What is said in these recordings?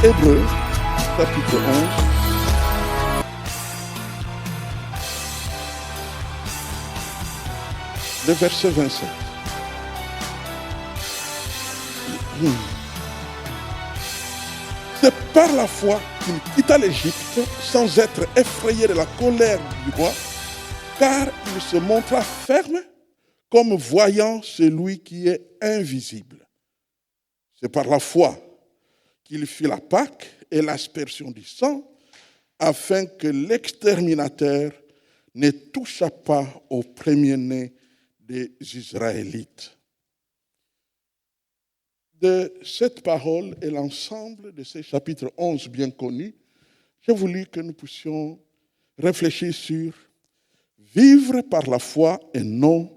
Hébreux, chapitre 11. Le verset 27. C'est par la foi qu'il quitta l'Égypte sans être effrayé de la colère du roi, car il se montra ferme comme voyant celui qui est invisible. C'est par la foi qu'il fit la Pâque et l'aspersion du sang, afin que l'exterminateur ne touchât pas au premier-né des Israélites. De cette parole et l'ensemble de ces chapitres 11 bien connus, j'ai voulu que nous puissions réfléchir sur vivre par la foi et non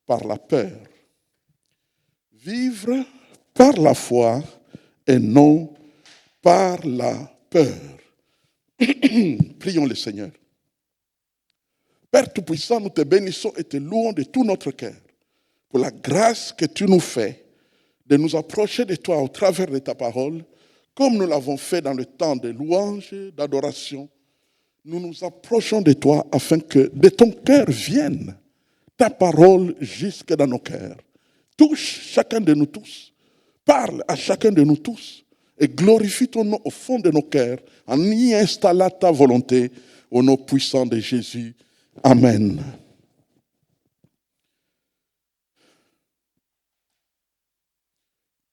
par la peur. Vivre par la foi et non par la peur. Prions le Seigneur. Père Tout-Puissant, nous te bénissons et te louons de tout notre cœur pour la grâce que tu nous fais de nous approcher de toi au travers de ta parole, comme nous l'avons fait dans le temps de louange, d'adoration. Nous nous approchons de toi afin que de ton cœur vienne ta parole jusque dans nos cœurs. Touche chacun de nous tous, parle à chacun de nous tous et glorifie ton nom au fond de nos cœurs en y installant ta volonté au nom puissant de Jésus. Amen.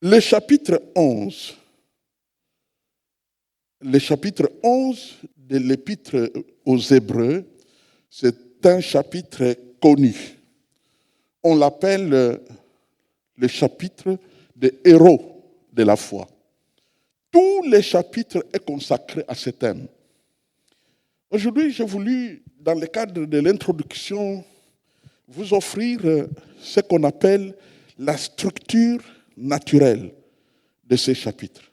Le chapitre 11 de l'épître aux Hébreux, c'est un chapitre connu. On l'appelle le chapitre des héros de la foi. Tout le chapitre est consacré à ce thème. Aujourd'hui, j'ai voulu, dans le cadre de l'introduction, vous offrir ce qu'on appelle la structure naturelle de ces chapitres.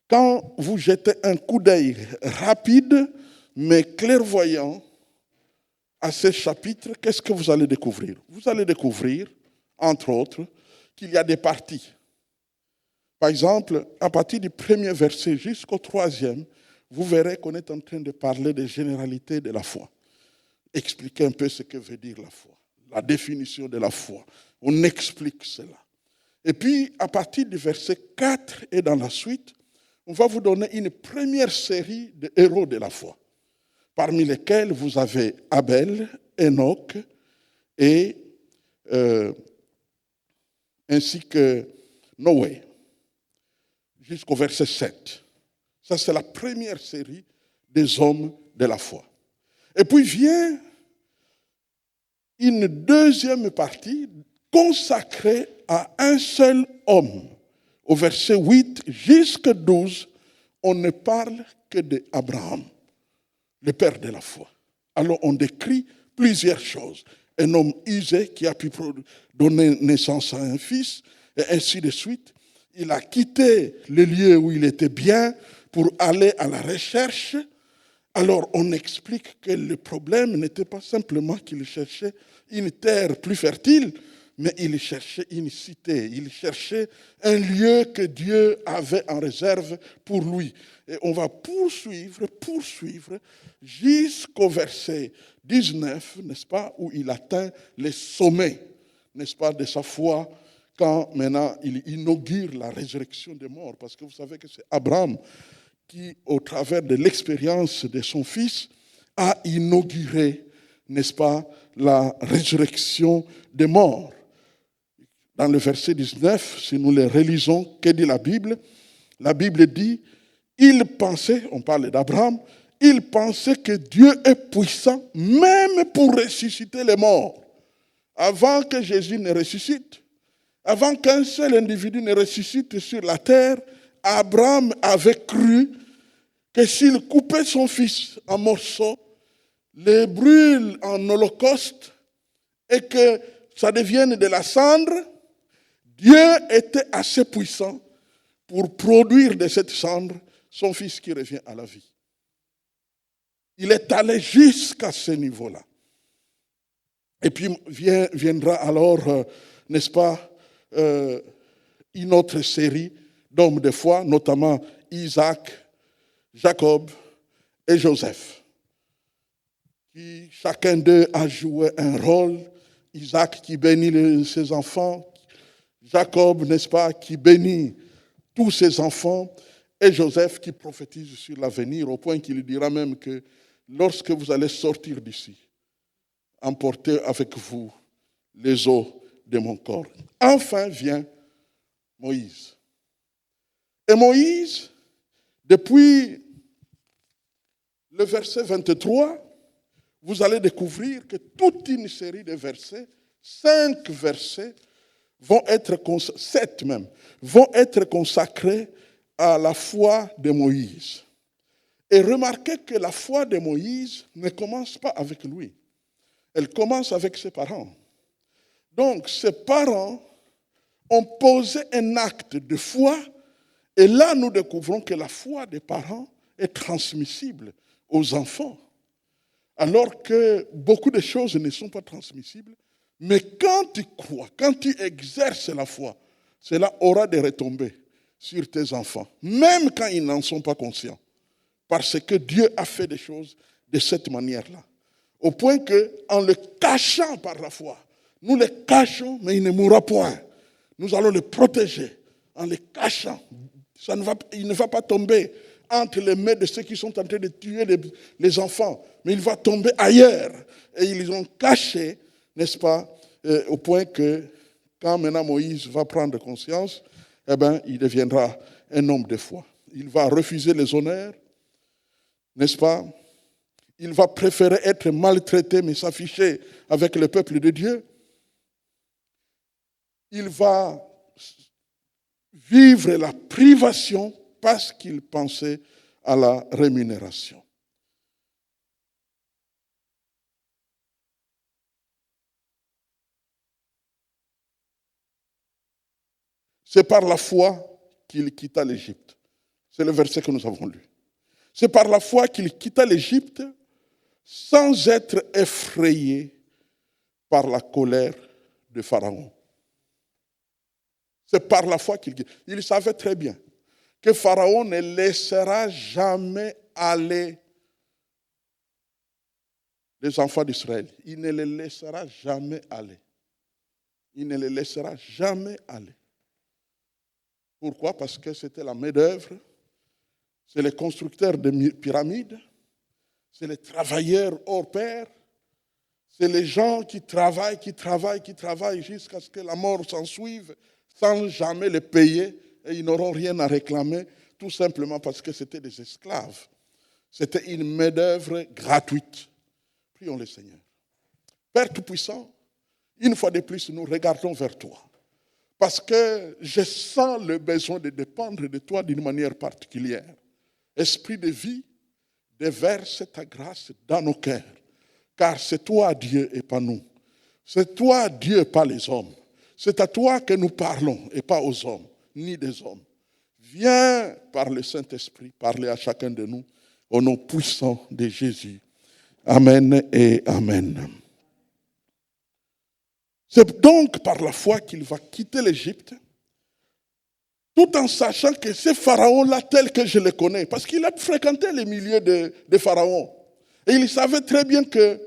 Quand vous jetez un coup d'œil rapide, mais clairvoyant, à ces chapitres, qu'est-ce que vous allez découvrir? Vous allez découvrir, entre autres, qu'il y a des parties. Par exemple, à partir du premier verset jusqu'au troisième, vous verrez qu'on est en train de parler des généralités de la foi. Expliquer un peu ce que veut dire la foi, la définition de la foi. On explique cela. Et puis, à partir du verset 4 et dans la suite, on va vous donner une première série de héros de la foi, parmi lesquels vous avez Abel, Enoch et ainsi que Noé, jusqu'au verset 7. Ça, c'est la première série des hommes de la foi. Et puis vient une deuxième partie consacrée à un seul homme. Au verset 8 jusqu'à 12, on ne parle que d'Abraham, le père de la foi. Alors on décrit plusieurs choses. Un homme usé qui a pu donner naissance à un fils, et ainsi de suite. Il a quitté le lieu où il était bien pour aller à la recherche. Alors on explique que le problème n'était pas simplement qu'il cherchait une terre plus fertile, mais il cherchait une cité, il cherchait un lieu que Dieu avait en réserve pour lui. Et on va poursuivre jusqu'au verset 19, n'est-ce pas, où il atteint les sommets, n'est-ce pas, de sa foi, quand maintenant il inaugure la résurrection des morts. Parce que vous savez que c'est Abraham qui, au travers de l'expérience de son fils, a inauguré, n'est-ce pas, la résurrection des morts. Dans le verset 19, si nous le relisons, que dit la Bible? La Bible dit, il pensait, on parle d'Abraham, il pensait que Dieu est puissant même pour ressusciter les morts. Avant que Jésus ne ressuscite, avant qu'un seul individu ne ressuscite sur la terre, Abraham avait cru que s'il coupait son fils en morceaux, le brûle en holocauste et que ça devienne de la cendre, Dieu était assez puissant pour produire de cette cendre son fils qui revient à la vie. Il est allé jusqu'à ce niveau-là. Et puis viendra alors, n'est-ce pas, une autre série d'hommes de foi, notamment Isaac, Jacob et Joseph, qui chacun d'eux a joué un rôle. Isaac qui bénit ses enfants, Jacob, n'est-ce pas, qui bénit tous ses enfants, et Joseph qui prophétise sur l'avenir, au point qu'il dira même que lorsque vous allez sortir d'ici, emportez avec vous les os de mon corps. Enfin vient Moïse. Et Moïse, depuis le verset 23, vous allez découvrir que toute une série de versets, 5 versets, 7 même, vont être consacrés à la foi de Moïse. Et remarquez que la foi de Moïse ne commence pas avec lui. Elle commence avec ses parents. Donc, ses parents ont posé un acte de foi, et là, nous découvrons que la foi des parents est transmissible aux enfants. Alors que beaucoup de choses ne sont pas transmissibles, mais quand tu crois, quand tu exerces la foi, cela aura des retombées sur tes enfants, même quand ils n'en sont pas conscients. Parce que Dieu a fait des choses de cette manière-là. Au point qu'en le cachant par la foi, nous le cachons, mais il ne mourra point. Nous allons le protéger en le cachant. Il ne va pas tomber entre les mains de ceux qui sont en train de tuer les enfants, mais il va tomber ailleurs. Et ils ont caché, n'est-ce pas, au point que quand maintenant Moïse va prendre conscience, eh bien, il deviendra un homme de foi. Il va refuser les honneurs, n'est-ce pas? Il va préférer être maltraité, mais s'afficher avec le peuple de Dieu. Il va vivre la privation parce qu'il pensait à la rémunération. C'est par la foi qu'il quitta l'Égypte. C'est le verset que nous avons lu. C'est par la foi qu'il quitta l'Égypte sans être effrayé par la colère de Pharaon. C'est par la foi qu'il quitta. Il savait très bien que Pharaon ne laissera jamais aller les enfants d'Israël. Il ne les laissera jamais aller. Il ne les laissera jamais aller. Pourquoi? Parce que c'était la main-d'œuvre, c'est les constructeurs de pyramides, c'est les travailleurs hors pair, c'est les gens qui travaillent jusqu'à ce que la mort s'en suive sans jamais les payer et ils n'auront rien à réclamer, tout simplement parce que c'était des esclaves. C'était une main-d'œuvre gratuite. Prions le Seigneur. Père Tout-Puissant, une fois de plus, nous regardons vers toi. Parce que je sens le besoin de dépendre de toi d'une manière particulière. Esprit de vie, déverse ta grâce dans nos cœurs. Car c'est toi Dieu et pas nous. C'est toi Dieu, pas les hommes. C'est à toi que nous parlons et pas aux hommes, ni des hommes. Viens par le Saint-Esprit parler à chacun de nous au nom puissant de Jésus. Amen et amen. C'est donc par la foi qu'il va quitter l'Égypte, tout en sachant que ce Pharaon-là, tel que je le connais, parce qu'il a fréquenté les milieux de Pharaon, et il savait très bien que,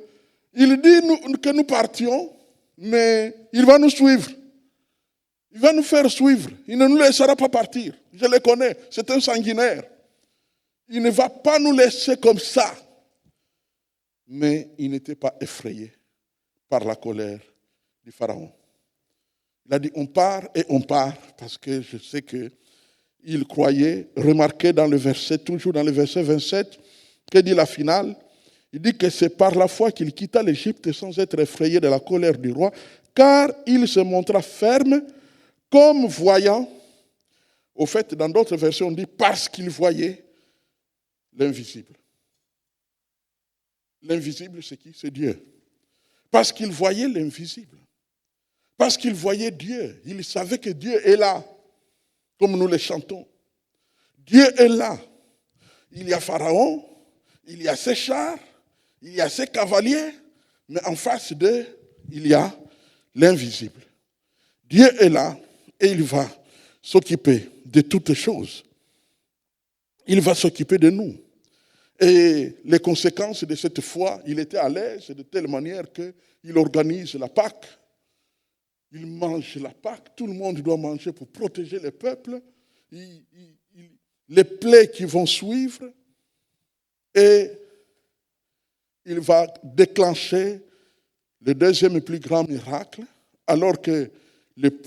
il dit que nous partions, mais il va nous suivre. Il va nous faire suivre. Il ne nous laissera pas partir. Je le connais, c'est un sanguinaire. Il ne va pas nous laisser comme ça. Mais il n'était pas effrayé par la colère du Pharaon. Il a dit on part et on part parce que je sais qu'il croyait. Remarquez dans le verset, toujours dans le verset 27, que dit la finale? Il dit que c'est par la foi qu'il quitta l'Égypte sans être effrayé de la colère du roi, car il se montra ferme comme voyant. Au fait, dans d'autres versions, on dit parce qu'il voyait l'invisible. L'invisible, c'est qui? C'est Dieu. Parce qu'il voyait l'invisible. Parce qu'il voyait Dieu. Il savait que Dieu est là, comme nous le chantons. Dieu est là. Il y a Pharaon, il y a ses chars, il y a ses cavaliers, mais en face d'eux, il y a l'invisible. Dieu est là et il va s'occuper de toutes choses. il va s'occuper de nous. Et les conséquences de cette foi, il était à l'aise de telle manière qu'il organise la Pâque. Il mange la Pâque, tout le monde doit manger pour protéger le peuple. Les plaies qui vont suivre, et il va déclencher le deuxième et plus grand miracle, alors que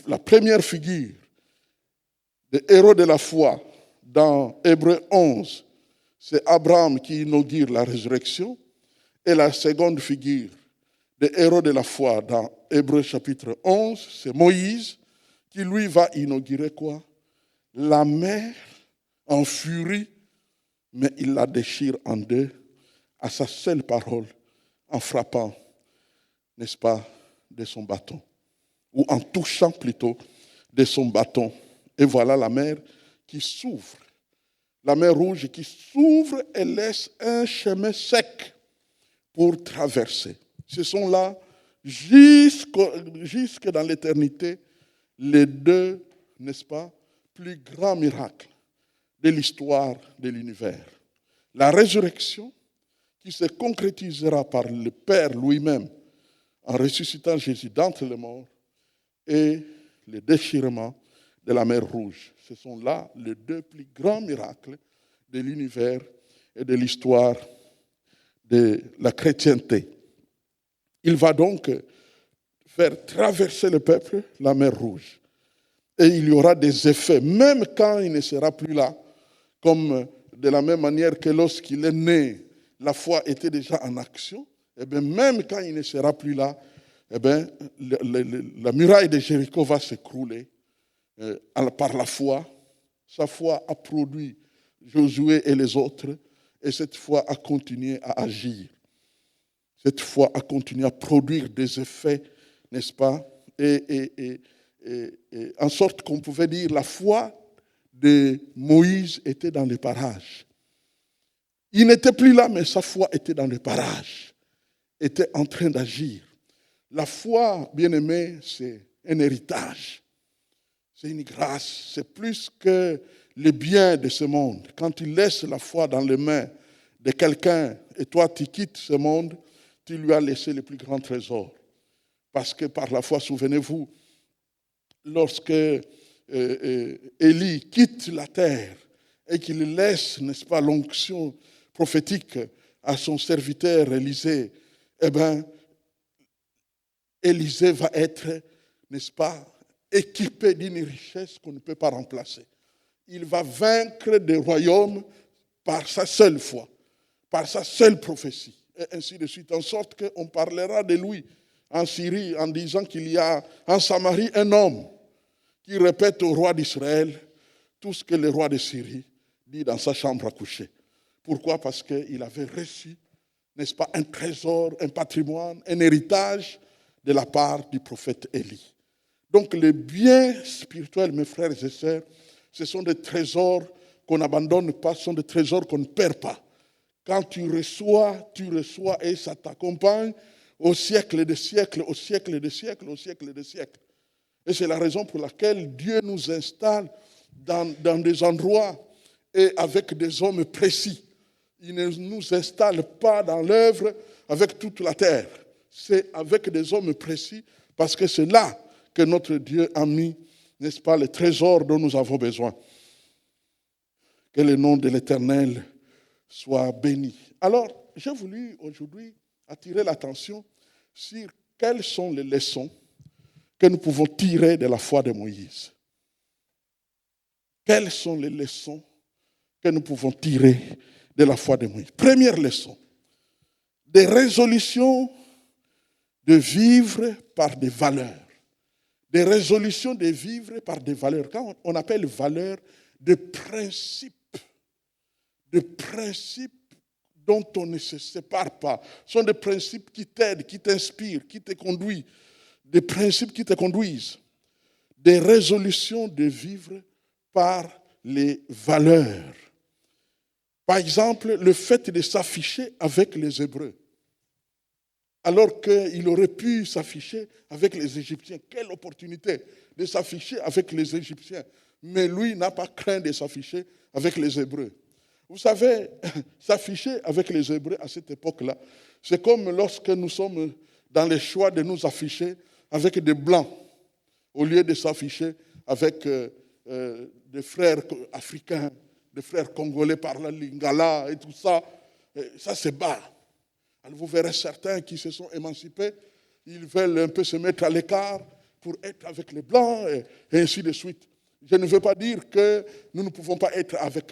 la première figure des héros de la foi dans Hébreux 11, c'est Abraham qui inaugure la résurrection, et la seconde figure des héros de la foi dans Hébreux chapitre 11, c'est Moïse qui lui va inaugurer quoi? La mer en furie, mais il la déchire en deux à sa seule parole, en frappant, n'est-ce pas, de son bâton, ou en touchant plutôt de son bâton. Et voilà la mer qui s'ouvre, la mer Rouge qui s'ouvre et laisse un chemin sec pour traverser. Ce sont là, jusque dans l'éternité, les deux, n'est-ce pas, plus grands miracles de l'histoire de l'univers. La résurrection, qui se concrétisera par le Père lui-même en ressuscitant Jésus d'entre les morts, et le déchirement de la mer Rouge. Ce sont là les deux plus grands miracles de l'univers et de l'histoire de la chrétienté. Il va donc faire traverser le peuple la mer Rouge. Et il y aura des effets, même quand il ne sera plus là, comme de la même manière que lorsqu'il est né, la foi était déjà en action, et bien même quand il ne sera plus là, eh bien, la muraille de Jéricho va s'écrouler par la foi. Sa foi a produit Josué et les autres, et cette foi a continué à agir. Cette foi a continué à produire des effets, n'est-ce pas? Et en sorte qu'on pouvait dire la foi de Moïse était dans les parages. Il n'était plus là, mais sa foi était dans les parages, était en train d'agir. La foi, bien-aimé, c'est un héritage, c'est une grâce, c'est plus que les biens de ce monde. Quand tu laisses la foi dans les mains de quelqu'un et toi tu quittes ce monde, tu lui as laissé le plus grand trésor. Parce que par la foi, souvenez-vous, lorsque Élie quitte la terre et qu'il laisse, n'est-ce pas, l'onction prophétique à son serviteur Élisée, eh bien, Élisée va être, n'est-ce pas, équipé d'une richesse qu'on ne peut pas remplacer. Il va vaincre des royaumes par sa seule foi, par sa seule prophétie, et ainsi de suite, en sorte qu'on parlera de lui en Syrie en disant qu'il y a en Samarie un homme qui répète au roi d'Israël tout ce que le roi de Syrie dit dans sa chambre à coucher. Pourquoi? Parce qu'il avait reçu, n'est-ce pas, un trésor, un patrimoine, un héritage de la part du prophète Élie. Donc les biens spirituels, mes frères et sœurs, ce sont des trésors qu'on n'abandonne pas, ce sont des trésors qu'on ne perd pas. Quand tu reçois et ça t'accompagne au siècle des siècles, au siècle des siècles, au siècle des siècles. Et c'est la raison pour laquelle Dieu nous installe dans des endroits et avec des hommes précis. Il ne nous installe pas dans l'œuvre avec toute la terre. C'est avec des hommes précis parce que c'est là que notre Dieu a mis, n'est-ce pas, les trésors dont nous avons besoin. Que le nom de l'Éternel soit béni. Alors, j'ai voulu aujourd'hui attirer l'attention sur quelles sont les leçons que nous pouvons tirer de la foi de Moïse. Quelles sont les leçons que nous pouvons tirer de la foi de Moïse? Première leçon, des résolutions de vivre par des valeurs. Des résolutions de vivre par des valeurs. Quand on appelle valeurs, des principes dont on ne se sépare pas. Ce sont des principes qui t'aident, qui t'inspirent, qui te conduisent. Des principes qui te conduisent. Des résolutions de vivre par les valeurs. Par exemple, le fait de s'afficher avec les Hébreux. Alors qu'il aurait pu s'afficher avec les Égyptiens. Quelle opportunité de s'afficher avec les Égyptiens. Mais lui n'a pas craint de s'afficher avec les Hébreux. Vous savez, s'afficher avec les Hébreux à cette époque-là, c'est comme lorsque nous sommes dans les choix de nous afficher avec des Blancs, au lieu de s'afficher avec des frères africains, des frères congolais par la Lingala et tout ça. Ça, c'est bas. Alors vous verrez certains qui se sont émancipés, ils veulent un peu se mettre à l'écart pour être avec les Blancs et ainsi de suite. Je ne veux pas dire que nous ne pouvons pas être avec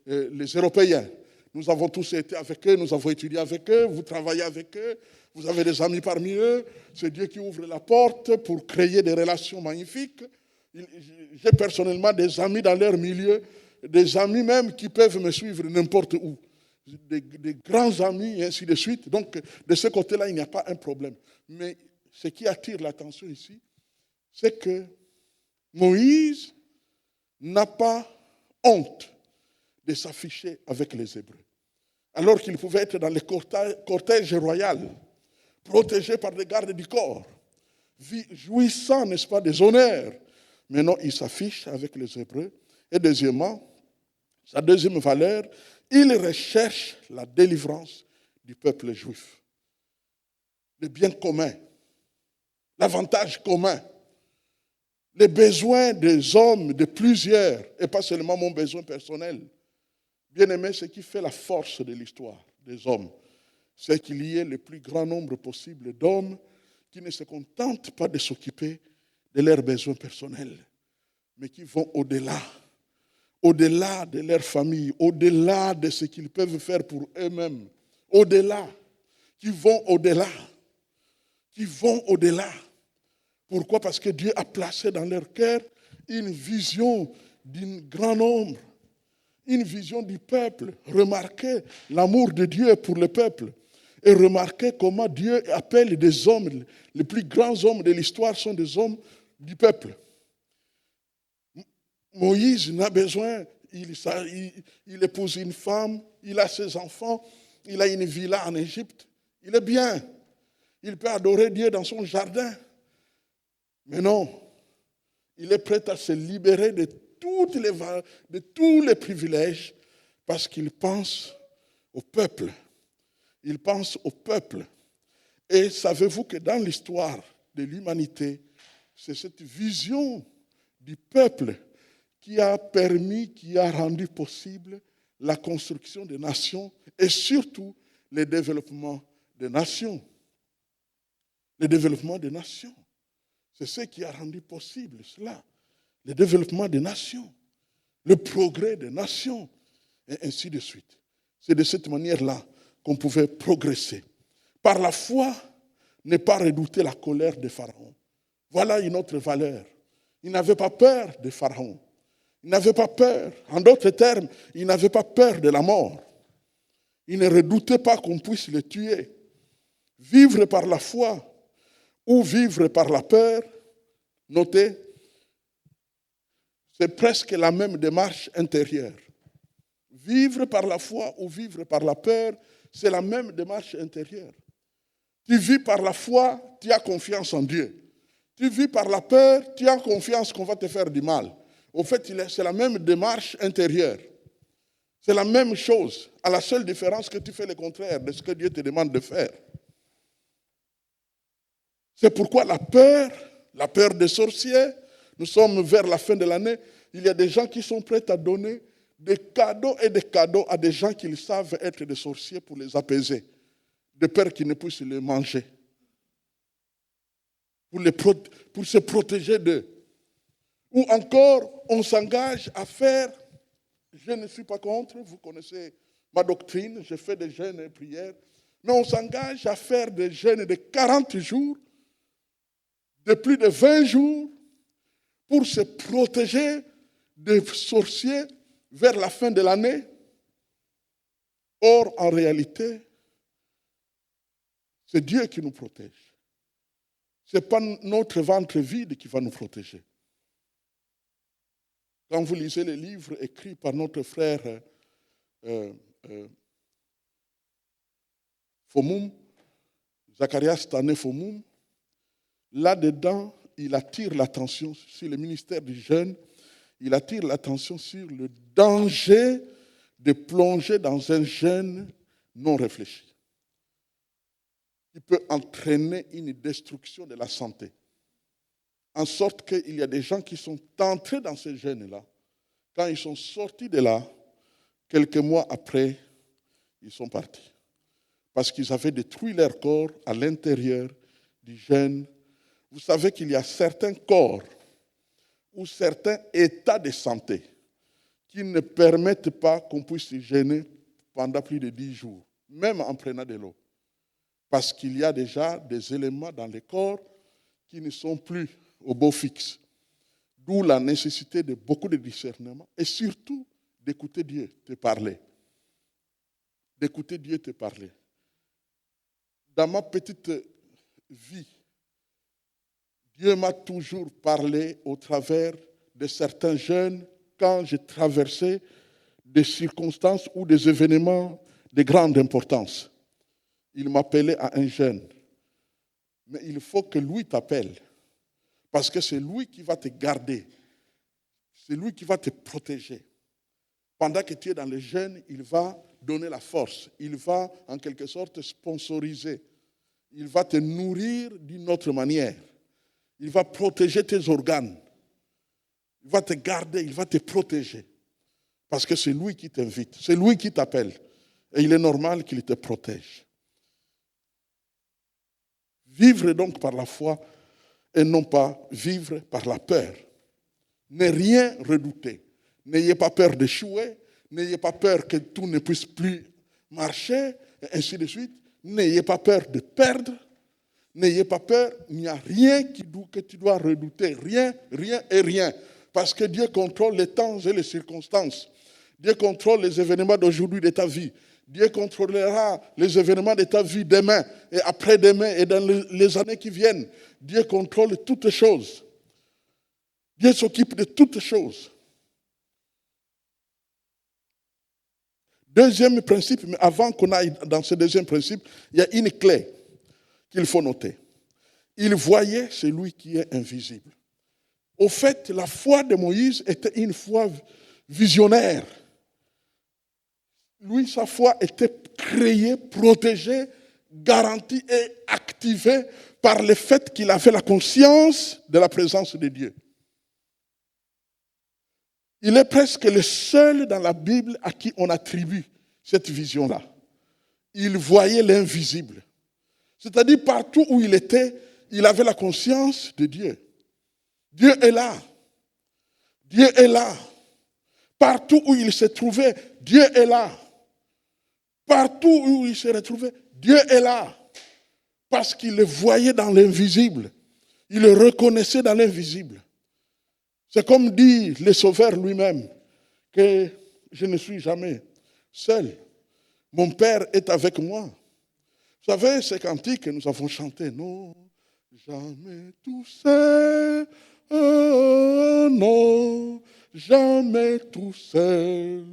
les Européens. Nous avons tous été avec eux, nous avons étudié avec eux, vous travaillez avec eux, vous avez des amis parmi eux. C'est Dieu qui ouvre la porte pour créer des relations magnifiques. J'ai personnellement des amis dans leur milieu, des amis même qui peuvent me suivre n'importe où. Des grands amis et ainsi de suite. Donc, de ce côté-là, il n'y a pas un problème. Mais ce qui attire l'attention ici, c'est que Moïse n'a pas honte de s'afficher avec les Hébreux. Alors qu'il pouvait être dans les cortèges royaux, protégé par des gardes du corps, jouissant, n'est-ce pas, des honneurs. Mais non, il s'affiche avec les Hébreux. Et deuxièmement, sa deuxième valeur, il recherche la délivrance du peuple juif. Le bien commun, l'avantage commun, les besoins des hommes, de plusieurs, et pas seulement mon besoin personnel. Bien aimé, ce qui fait la force de l'histoire des hommes, c'est qu'il y ait le plus grand nombre possible d'hommes qui ne se contentent pas de s'occuper de leurs besoins personnels, mais qui vont au-delà de leur famille, au-delà de ce qu'ils peuvent faire pour eux-mêmes, qui vont au-delà. Pourquoi? Parce que Dieu a placé dans leur cœur une vision d'un grand nombre, une vision du peuple. Remarquez l'amour de Dieu pour le peuple et remarquez comment Dieu appelle des hommes, les plus grands hommes de l'histoire sont des hommes du peuple. Moïse n'a besoin, il épouse une femme, il a ses enfants, il a une villa en Égypte, il est bien. Il peut adorer Dieu dans son jardin. Mais non, il est prêt à se libérer de tous les privilèges parce qu'il pense au peuple. Il pense au peuple. Et savez-vous que dans l'histoire de l'humanité, c'est cette vision du peuple qui a permis, qui a rendu possible la construction des nations et surtout le développement des nations. Le développement des nations. C'est ce qui a rendu possible cela. Le développement des nations, le progrès des nations, et ainsi de suite. C'est de cette manière-là qu'on pouvait progresser. Par la foi, ne pas redouter la colère de Pharaon. Voilà une autre valeur. Il n'avait pas peur de Pharaon. Il n'avait pas peur. En d'autres termes, il n'avait pas peur de la mort. Il ne redoutait pas qu'on puisse le tuer. Vivre par la foi ou vivre par la peur, notez, c'est presque la même démarche intérieure. Vivre par la foi ou vivre par la peur, c'est la même démarche intérieure. Tu vis par la foi, tu as confiance en Dieu. Tu vis par la peur, tu as confiance qu'on va te faire du mal. Au fait, c'est la même démarche intérieure. C'est la même chose, à la seule différence que tu fais le contraire de ce que Dieu te demande de faire. C'est pourquoi la peur des sorciers, nous sommes vers la fin de l'année, il y a des gens qui sont prêts à donner des cadeaux et des cadeaux à des gens qu'ils savent être des sorciers pour les apaiser, de peur qu'ils ne puissent les manger, pour se protéger d'eux. Ou encore, on s'engage à faire, je ne suis pas contre, vous connaissez ma doctrine, je fais des jeûnes et prières, mais on s'engage à faire des jeûnes de 40 jours, de plus de 20 jours, pour se protéger des sorciers vers la fin de l'année. Or, en réalité, c'est Dieu qui nous protège. Ce n'est pas notre ventre vide qui va nous protéger. Quand vous lisez les livres écrits par notre frère Fomum, Zacharias Tané Fomum, là-dedans, il attire l'attention sur le ministère du jeûne, il attire l'attention sur le danger de plonger dans un jeûne non réfléchi, qui peut entraîner une destruction de la santé. En sorte qu'il y a des gens qui sont entrés dans ce jeûne-là. Quand ils sont sortis de là, quelques mois après, ils sont partis. Parce qu'ils avaient détruit leur corps à l'intérieur du jeûne. Vous savez qu'il y a certains corps ou certains états de santé qui ne permettent pas qu'on puisse jeûner pendant plus de 10 jours, même en prenant de l'eau. Parce qu'il y a déjà des éléments dans le corps qui ne sont plus au beau fixe. D'où la nécessité de beaucoup de discernement et surtout d'écouter Dieu te parler. D'écouter Dieu te parler. Dans ma petite vie, Dieu m'a toujours parlé au travers de certains jeunes quand j'ai traversé des circonstances ou des événements de grande importance. Il m'appelait à un jeune. Mais il faut que lui t'appelle. Parce que c'est lui qui va te garder. C'est lui qui va te protéger. Pendant que tu es dans le jeûne, il va donner la force. Il va, en quelque sorte, sponsoriser. Il va te nourrir d'une autre manière. Il va protéger tes organes. Il va te garder, il va te protéger. Parce que c'est lui qui t'invite, c'est lui qui t'appelle. Et il est normal qu'il te protège. Vivre donc par la foi et non pas vivre par la peur. Ne rien redouter. N'ayez pas peur d'échouer. N'ayez pas peur que tout ne puisse plus marcher, et ainsi de suite. N'ayez pas peur de perdre. N'ayez pas peur. Il n'y a rien que tu dois redouter. Rien, rien et rien. Parce que Dieu contrôle les temps et les circonstances. Dieu contrôle les événements d'aujourd'hui de ta vie. Dieu contrôlera les événements de ta vie demain et après-demain et dans les années qui viennent. Dieu contrôle toutes choses. Dieu s'occupe de toutes choses. Deuxième principe, mais avant qu'on aille dans ce deuxième principe, il y a une clé qu'il faut noter. Il voyait celui qui est invisible. Au fait, la foi de Moïse était une foi visionnaire. Lui, sa foi était créée, protégée, garantie et activée par le fait qu'il avait la conscience de la présence de Dieu. Il est presque le seul dans la Bible à qui on attribue cette vision-là. Il voyait l'invisible. C'est-à-dire partout où il était, il avait la conscience de Dieu. Dieu est là. Dieu est là. Partout où il se trouvait, Dieu est là. Partout où il se retrouvait, Dieu est là. Parce qu'il le voyait dans l'invisible. Il le reconnaissait dans l'invisible. C'est comme dit le Sauveur lui-même, que je ne suis jamais seul. Mon Père est avec moi. Vous savez, ces cantiques que nous avons chantés, non, jamais tout seul, oh, non, jamais tout seul.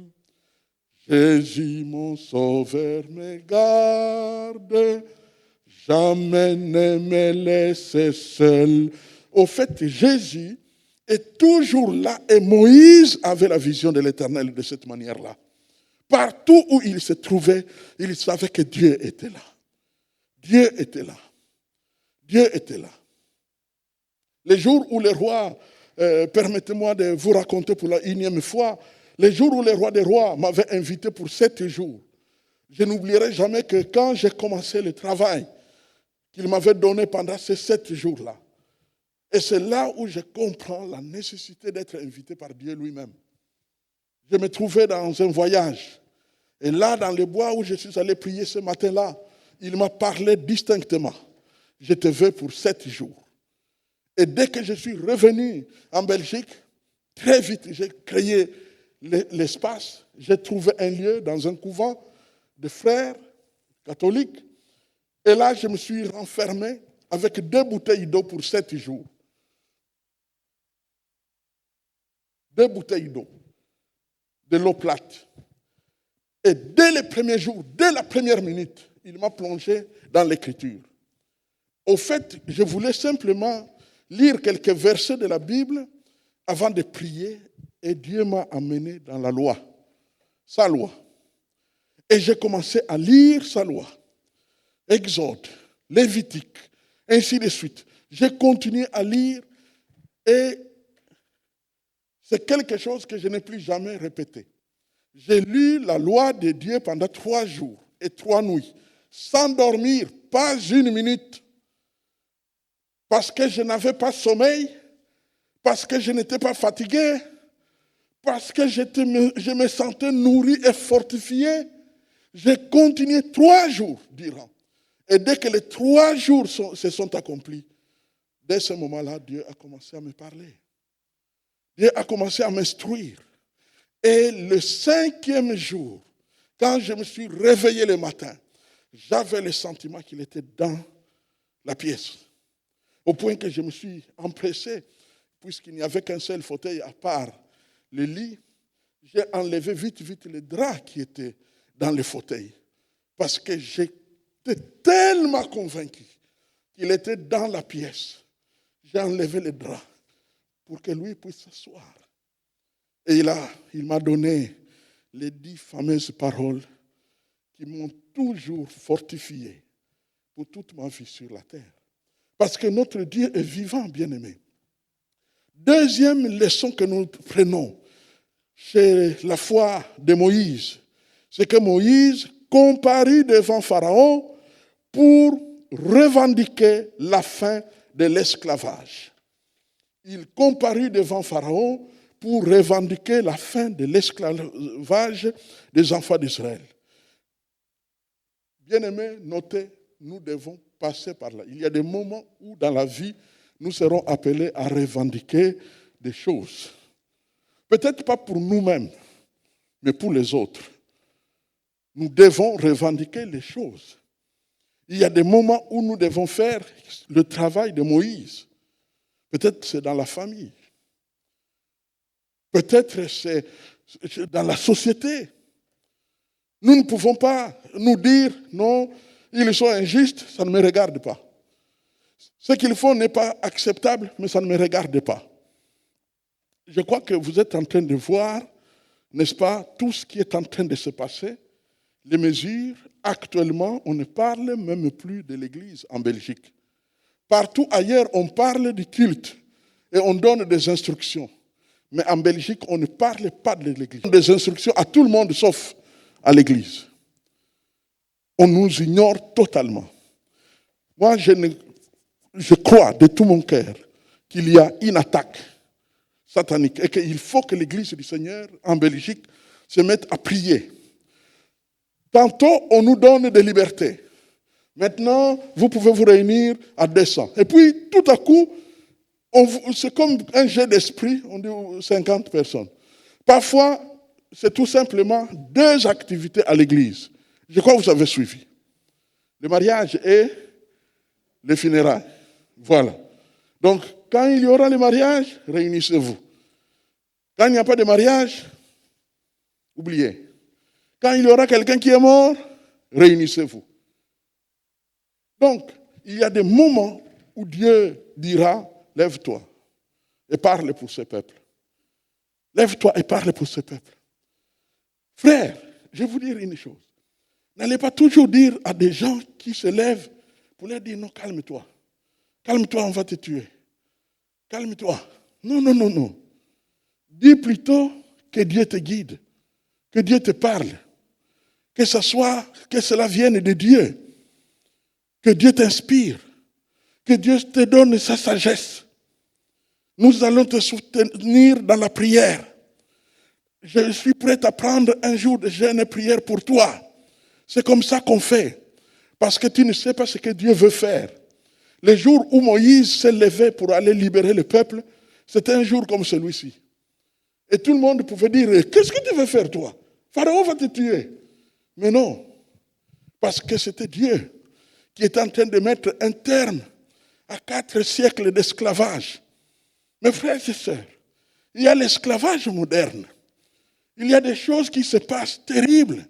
Jésus, mon Sauveur, me garde, jamais ne me laisse seul. Au fait, Jésus est toujours là et Moïse avait la vision de l'Éternel de cette manière-là. Partout où il se trouvait, il savait que Dieu était là. Dieu était là. Dieu était là. Les jours où le roi, permettez-moi de vous raconter pour la 1e fois, les jours où le roi des rois m'avait invité pour 7 jours, je n'oublierai jamais que quand j'ai commencé le travail qu'il m'avait donné pendant ces 7 jours-là, et c'est là où je comprends la nécessité d'être invité par Dieu lui-même. Je me trouvais dans un voyage. Et là, dans le bois où je suis allé prier ce matin-là, il m'a parlé distinctement. Je te veux pour 7 jours. Et dès que je suis revenu en Belgique, très vite, j'ai créé l'espace. J'ai trouvé un lieu dans un couvent de frères catholiques. Et là, je me suis renfermé avec 2 bouteilles d'eau pour 7 jours. 2 bouteilles d'eau, de l'eau plate. Et dès les premiers jours, dès la première minute, il m'a plongé dans l'écriture. Au fait, je voulais simplement lire quelques versets de la Bible avant de prier et Dieu m'a amené dans la loi. sa loi. Et j'ai commencé à lire sa loi. Exode, Lévitique, ainsi de suite. J'ai continué à lire et c'est quelque chose que je n'ai plus jamais répété. J'ai lu la loi de Dieu pendant 3 jours et 3 nuits, sans dormir, pas une minute, parce que je n'avais pas sommeil, parce que je n'étais pas fatigué, parce que je me sentais nourri et fortifié. J'ai continué 3 jours durant. Et dès que les 3 jours se sont accomplis, dès ce moment-là, Dieu a commencé à me parler. Dieu a commencé à m'instruire. Et le 5e jour, quand je me suis réveillé le matin, j'avais le sentiment qu'il était dans la pièce. Au point que je me suis empressé, puisqu'il n'y avait qu'un seul fauteuil à part le lit, j'ai enlevé vite le drap qui était dans le fauteuil. Parce que j'étais tellement convaincu qu'il était dans la pièce. J'ai enlevé le drap pour que lui puisse s'asseoir. Et il m'a donné les 10 fameuses paroles qui m'ont toujours fortifié pour toute ma vie sur la terre. Parce que notre Dieu est vivant, bien-aimé. Deuxième leçon que nous prenons chez la foi de Moïse, c'est que Moïse comparut devant Pharaon pour revendiquer la fin de l'esclavage. Il comparut devant Pharaon pour revendiquer la fin de l'esclavage des enfants d'Israël. Bien-aimés, notez, nous devons passer par là. Il y a des moments où dans la vie, nous serons appelés à revendiquer des choses. Peut-être pas pour nous-mêmes, mais pour les autres. Nous devons revendiquer les choses. Il y a des moments où nous devons faire le travail de Moïse. Peut-être c'est dans la famille. Peut-être c'est dans la société. Nous ne pouvons pas nous dire, non, ils sont injustes, ça ne me regarde pas. Ce qu'ils font n'est pas acceptable, mais ça ne me regarde pas. Je crois que vous êtes en train de voir, n'est-ce pas, tout ce qui est en train de se passer. Les mesures, actuellement, on ne parle même plus de l'Église en Belgique. Partout ailleurs, on parle du culte et on donne des instructions. Mais en Belgique, on ne parle pas de l'Église. On donne des instructions à tout le monde sauf à l'Église. On nous ignore totalement. Moi, je crois de tout mon cœur qu'il y a une attaque satanique et qu'il faut que l'Église du Seigneur en Belgique se mette à prier. Tantôt, on nous donne des libertés. Maintenant, vous pouvez vous réunir à 200. Et puis, tout à coup, c'est comme un jet d'esprit, on dit 50 personnes. Parfois, c'est tout simplement 2 activités à l'église. Je crois que vous avez suivi. Le mariage et les funérailles. Voilà. Donc, quand il y aura le mariage, réunissez-vous. Quand il n'y a pas de mariage, oubliez. Quand il y aura quelqu'un qui est mort, réunissez-vous. Donc, il y a des moments où Dieu dira, lève-toi et parle pour ce peuple. Lève-toi et parle pour ce peuple. Frère, je vais vous dire une chose. N'allez pas toujours dire à des gens qui se lèvent pour leur dire, non, calme-toi. Calme-toi, on va te tuer. Calme-toi. Non, non, non, non. Dis plutôt que Dieu te guide, que Dieu te parle, que cela vienne de Dieu, que Dieu t'inspire, que Dieu te donne sa sagesse. Nous allons te soutenir dans la prière. Je suis prêt à prendre un jour de jeûne et prière pour toi. C'est comme ça qu'on fait. Parce que tu ne sais pas ce que Dieu veut faire. Le jour où Moïse s'est levé pour aller libérer le peuple, c'était un jour comme celui-ci. Et tout le monde pouvait dire, qu'est-ce que tu veux faire toi? Pharaon va te tuer. Mais non, parce que c'était Dieu qui est en train de mettre un terme à 4 siècles d'esclavage. Mes frères et sœurs, il y a l'esclavage moderne. Il y a des choses qui se passent terribles,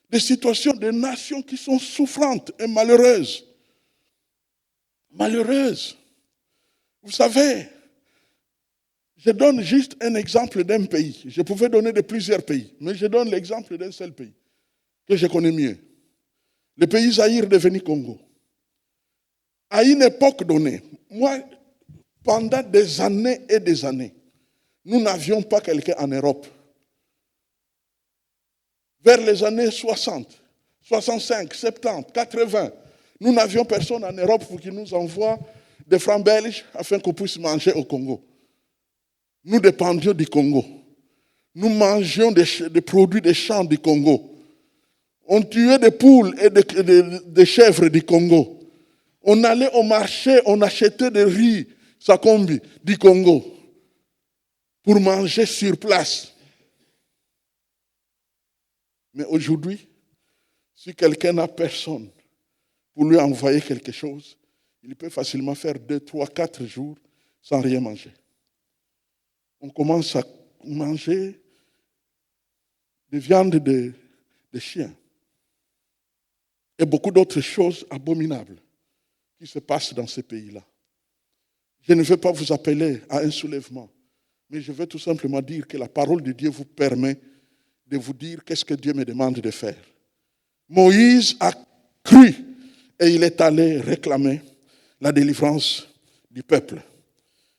des situations de nations qui sont souffrantes et malheureuses. Malheureuses. Vous savez, Je donne juste un exemple d'un pays. Je pouvais donner de plusieurs pays, mais je donne l'exemple d'un seul pays que je connais mieux. Le pays Zaïre devenu Congo. À une époque donnée, moi, pendant des années et des années, nous n'avions pas quelqu'un en Europe. Vers les années 60, 65, 70, 80, nous n'avions personne en Europe pour qu'il nous envoie des francs belges afin qu'on puisse manger au Congo. Nous dépendions du Congo. Nous mangions des produits des champs du Congo. On tuait des poules et des chèvres du Congo. On allait au marché, on achetait des riz, sakombi, du Congo, pour manger sur place. Mais aujourd'hui, si quelqu'un n'a personne pour lui envoyer quelque chose, il peut facilement faire 2, 3, 4 jours sans rien manger. On commence à manger des viandes de chiens et beaucoup d'autres choses abominables qui se passent dans ces pays-là. Je ne veux pas vous appeler à un soulèvement, mais je veux tout simplement dire que la parole de Dieu vous permet de vous dire qu'est-ce que Dieu me demande de faire. Moïse a cru et il est allé réclamer la délivrance du peuple.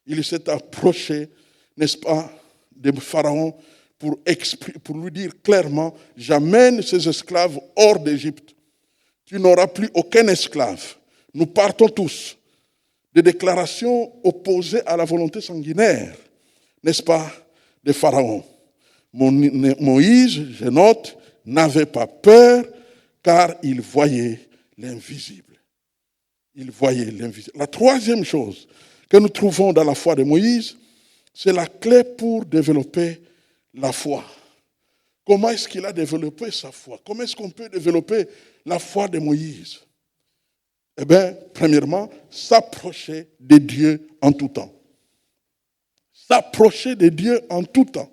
Il s'est approché, n'est-ce pas, de Pharaon pour lui dire clairement, j'amène ces esclaves hors d'Égypte. Tu n'auras plus aucun esclave. Nous partons tous. Des déclarations opposées à la volonté sanguinaire, n'est-ce pas, de Pharaon. Moïse, je note, n'avait pas peur car il voyait l'invisible. Il voyait l'invisible. La troisième chose que nous trouvons dans la foi de Moïse, c'est la clé pour développer la foi. Comment est-ce qu'il a développé sa foi? Comment est-ce qu'on peut développer la foi de Moïse? Eh bien, premièrement, s'approcher de Dieu en tout temps. S'approcher de Dieu en tout temps.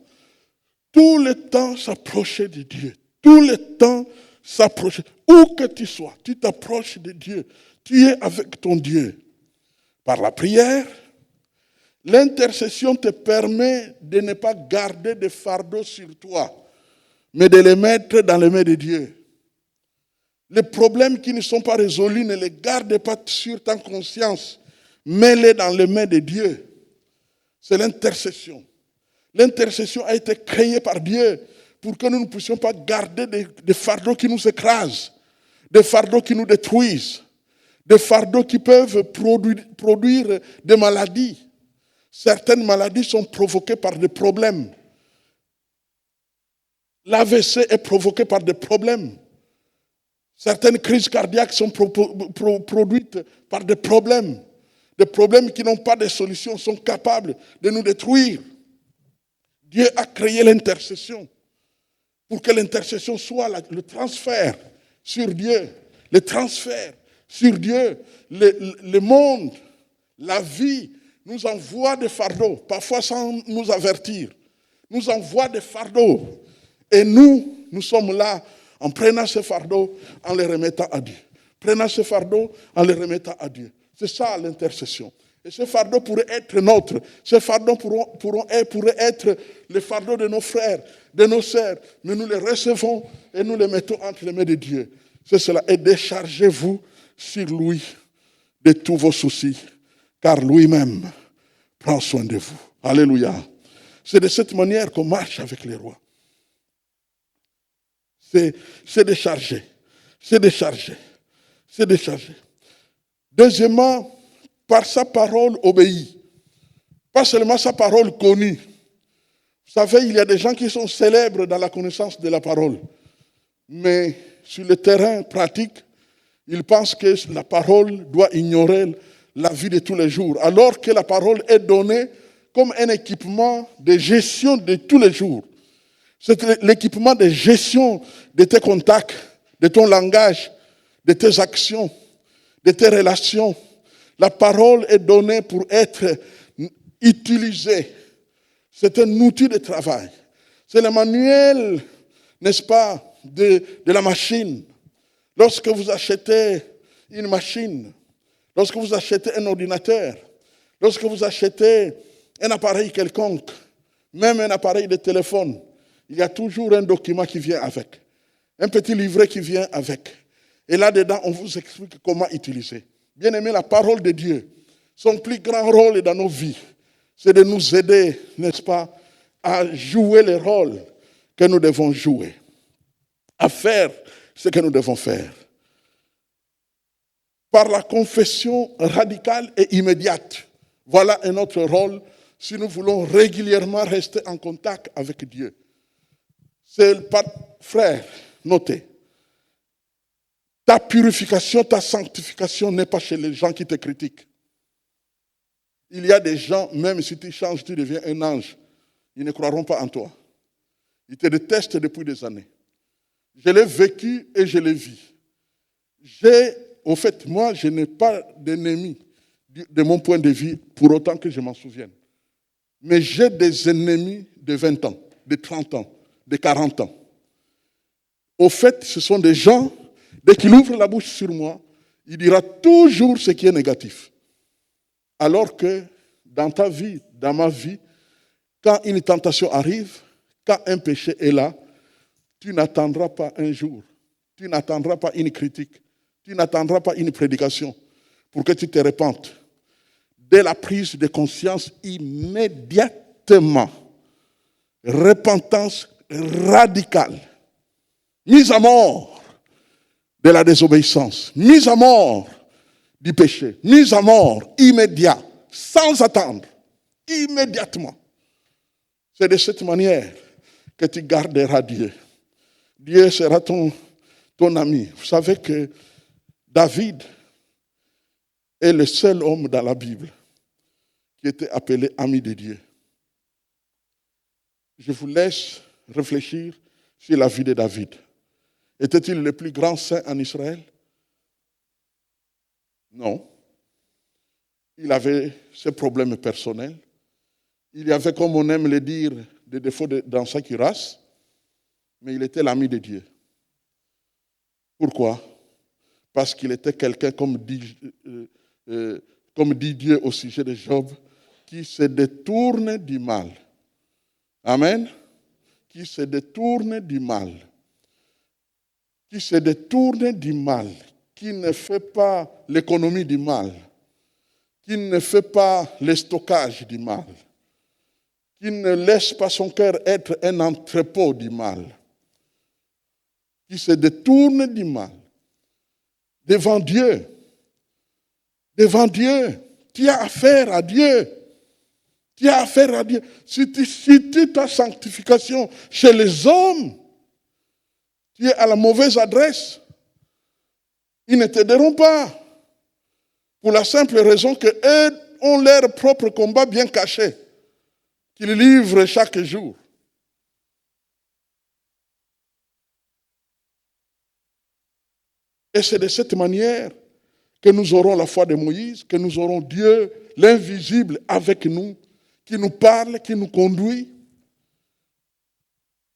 Tout le temps s'approcher de Dieu. Tout le temps s'approcher. Où que tu sois, tu t'approches de Dieu. Tu es avec ton Dieu. Par la prière, l'intercession te permet de ne pas garder de fardeau sur toi, mais de les mettre dans les mains de Dieu. Les problèmes qui ne sont pas résolus, ne les garde pas sur ta conscience. Mets-les dans les mains de Dieu. C'est l'intercession. L'intercession a été créée par Dieu pour que nous ne puissions pas garder des fardeaux qui nous écrasent, des fardeaux qui nous détruisent, des fardeaux qui peuvent produire des maladies. Certaines maladies sont provoquées par des problèmes. L'AVC est provoqué par des problèmes. Certaines crises cardiaques sont produites par des problèmes. Des problèmes qui n'ont pas de solution sont capables de nous détruire. Dieu a créé l'intercession pour que l'intercession soit le transfert sur Dieu. Le transfert sur Dieu. Le monde, la vie, nous envoie des fardeaux, parfois sans nous avertir. Nous envoie des fardeaux. Et nous sommes là en prenant ce fardeau, en les remettant à Dieu. Prenant ce fardeau, en les remettant à Dieu. C'est ça l'intercession. Et ce fardeau pourrait être nôtre. Ce fardeau pourrait être le fardeau de nos frères, de nos sœurs. Mais nous les recevons et nous les mettons entre les mains de Dieu. C'est cela. Et déchargez-vous sur lui de tous vos soucis, car lui-même prend soin de vous. Alléluia. C'est de cette manière qu'on marche avec les rois. C'est décharger. C'est décharger. C'est décharger. Deuxièmement, par sa parole obéie. Pas seulement sa parole connue. Vous savez, il y a des gens qui sont célèbres dans la connaissance de la parole. Mais sur le terrain pratique, ils pensent que la parole doit ignorer la vie de tous les jours. Alors que la parole est donnée comme un équipement de gestion de tous les jours. C'est l'équipement de gestion de tes contacts, de ton langage, de tes actions, de tes relations. La parole est donnée pour être utilisée. C'est un outil de travail. C'est le manuel, n'est-ce pas, de la machine. Lorsque vous achetez une machine, lorsque vous achetez un ordinateur, lorsque vous achetez un appareil quelconque, même un appareil de téléphone, il y a toujours un document qui vient avec, un petit livret qui vient avec. Et là-dedans, on vous explique comment utiliser. Bien aimé, la parole de Dieu, son plus grand rôle dans nos vies, c'est de nous aider, n'est-ce pas, à jouer le rôle que nous devons jouer, à faire ce que nous devons faire. Par la confession radicale et immédiate. Voilà un autre rôle si nous voulons régulièrement rester en contact avec Dieu. Frère, notez, ta purification, ta sanctification n'est pas chez les gens qui te critiquent. Il y a des gens, même si tu changes, tu deviens un ange, ils ne croiront pas en toi. Ils te détestent depuis des années. Je l'ai vécu et je l'ai vu. Au fait, moi, je n'ai pas d'ennemis de mon point de vue, pour autant que je m'en souvienne. Mais j'ai des ennemis de 20 ans, de 30 ans, de 40 ans. Au fait, ce sont des gens, dès qu'ils ouvrent la bouche sur moi, il dira toujours ce qui est négatif. Alors que dans ta vie, dans ma vie, quand une tentation arrive, quand un péché est là, tu n'attendras pas un jour, tu n'attendras pas une critique, tu n'attendras pas une prédication pour que tu te repentes. Dès la prise de conscience, immédiatement, repentance radicale, mise à mort de la désobéissance, mise à mort du péché, mise à mort immédiat, sans attendre, immédiatement. C'est de cette manière que tu garderas Dieu. Dieu sera ton ami. Vous savez que David est le seul homme dans la Bible qui était appelé ami de Dieu. Je vous laisse réfléchir sur la vie de David. Était-il le plus grand saint en Israël? Non. Il avait ses problèmes personnels. Il y avait, comme on aime le dire, des défauts dans sa cuirasse, mais il était l'ami de Dieu. Pourquoi? Parce qu'il était quelqu'un, comme dit Dieu au sujet de Job, qui se détourne du mal. Amen. Qui se détourne du mal. Qui se détourne du mal. Qui ne fait pas l'économie du mal. Qui ne fait pas le stockage du mal. Qui ne laisse pas son cœur être un entrepôt du mal. Qui se détourne du mal. Devant Dieu. Devant Dieu. Tu as affaire à Dieu. Tu as affaire à Dieu. Si tu ta sanctification chez les hommes, tu es à la mauvaise adresse. Ils ne t'aideront pas. Pour la simple raison qu'eux ont leur propre combat bien caché, qu'ils livrent chaque jour. Et c'est de cette manière que nous aurons la foi de Moïse, que nous aurons Dieu, l'invisible, avec nous, qui nous parle, qui nous conduit.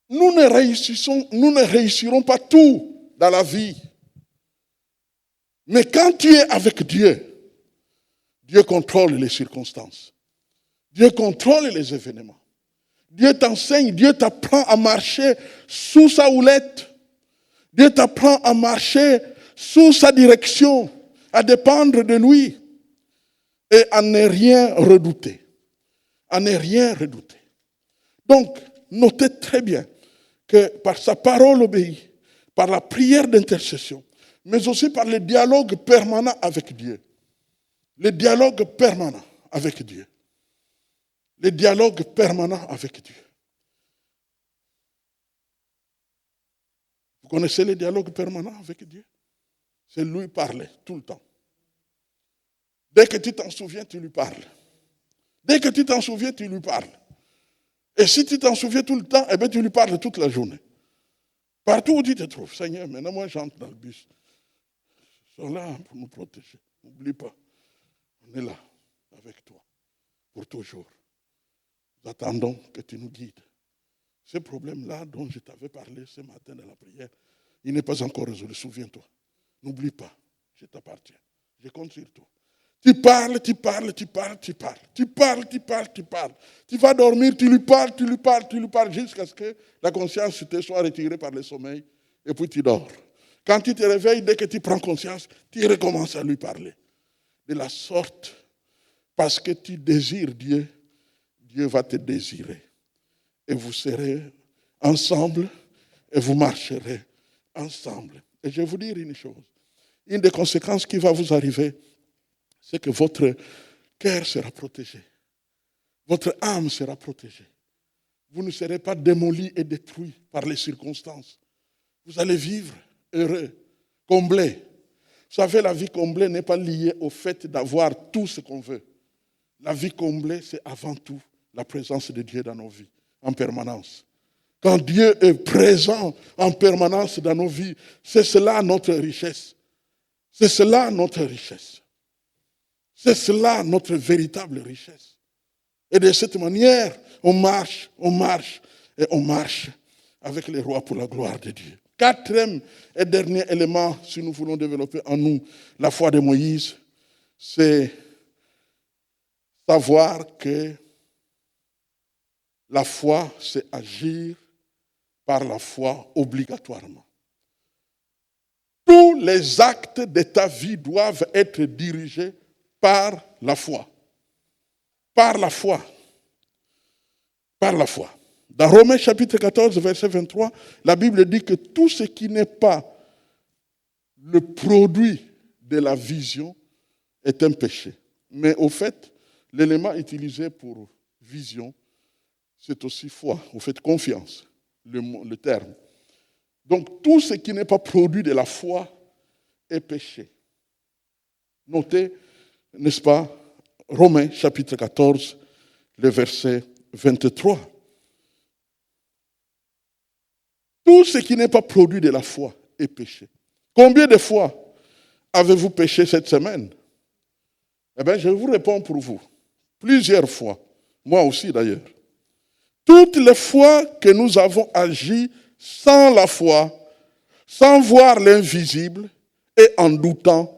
Nous ne réussirons pas tout dans la vie. Mais quand tu es avec Dieu, Dieu contrôle les circonstances. Dieu contrôle les événements. Dieu t'enseigne, Dieu t'apprend à marcher sous sa houlette. Dieu t'apprend à marcher sous sa direction, à dépendre de lui et à ne rien redouter. À ne rien redouter. Donc, notez très bien que par sa parole obéie, par la prière d'intercession, mais aussi par le dialogue permanent avec Dieu. Le dialogue permanent avec Dieu. Le dialogue permanent avec Dieu. Vous connaissez le dialogue permanent avec Dieu? C'est lui parler tout le temps. Dès que tu t'en souviens, tu lui parles. Dès que tu t'en souviens, tu lui parles. Et si tu t'en souviens tout le temps, eh bien, tu lui parles toute la journée. Partout où tu te trouves, Seigneur, maintenant moi j'entre dans le bus. Ils sont là pour nous protéger. N'oublie pas, on est là avec toi pour toujours. Nous attendons que tu nous guides. Ce problème-là dont je t'avais parlé ce matin dans la prière, il n'est pas encore résolu, souviens-toi. N'oublie pas, je t'appartiens. Je compte sur toi. Tu parles, tu parles, tu parles, tu parles. Tu parles, tu parles, tu parles. Tu vas dormir, tu lui parles, tu lui parles, tu lui parles, jusqu'à ce que la conscience te soit retirée par le sommeil, et puis tu dors. Quand tu te réveilles, dès que tu prends conscience, tu recommences à lui parler. De la sorte, parce que tu désires Dieu, Dieu va te désirer. Et vous serez ensemble, et vous marcherez ensemble. Et je vais vous dire une chose. Une des conséquences qui va vous arriver, c'est que votre cœur sera protégé. Votre âme sera protégée. Vous ne serez pas démolis et détruits par les circonstances. Vous allez vivre heureux, comblé. Vous savez, la vie comblée n'est pas liée au fait d'avoir tout ce qu'on veut. La vie comblée, c'est avant tout la présence de Dieu dans nos vies, en permanence. Quand Dieu est présent en permanence dans nos vies, c'est cela notre richesse. C'est cela notre richesse. C'est cela notre véritable richesse. Et de cette manière, on marche et on marche avec les rois pour la gloire de Dieu. Quatrième et dernier élément, si nous voulons développer en nous la foi de Moïse, c'est savoir que la foi, c'est agir par la foi obligatoirement. Tous les actes de ta vie doivent être dirigés par la foi. Par la foi. Par la foi. Dans Romains chapitre 14, verset 23, la Bible dit que tout ce qui n'est pas le produit de la vision est un péché. Mais au fait, l'élément utilisé pour vision, c'est aussi foi, au fait confiance, le terme. Donc tout ce qui n'est pas produit de la foi est péché. Notez, n'est-ce pas, Romains chapitre 14, le verset 23. Tout ce qui n'est pas produit de la foi est péché. Combien de fois avez-vous péché cette semaine? Eh bien, je vous réponds pour vous. Plusieurs fois. Moi aussi d'ailleurs. Toutes les fois que nous avons agi sans la foi, sans voir l'invisible et en doutant,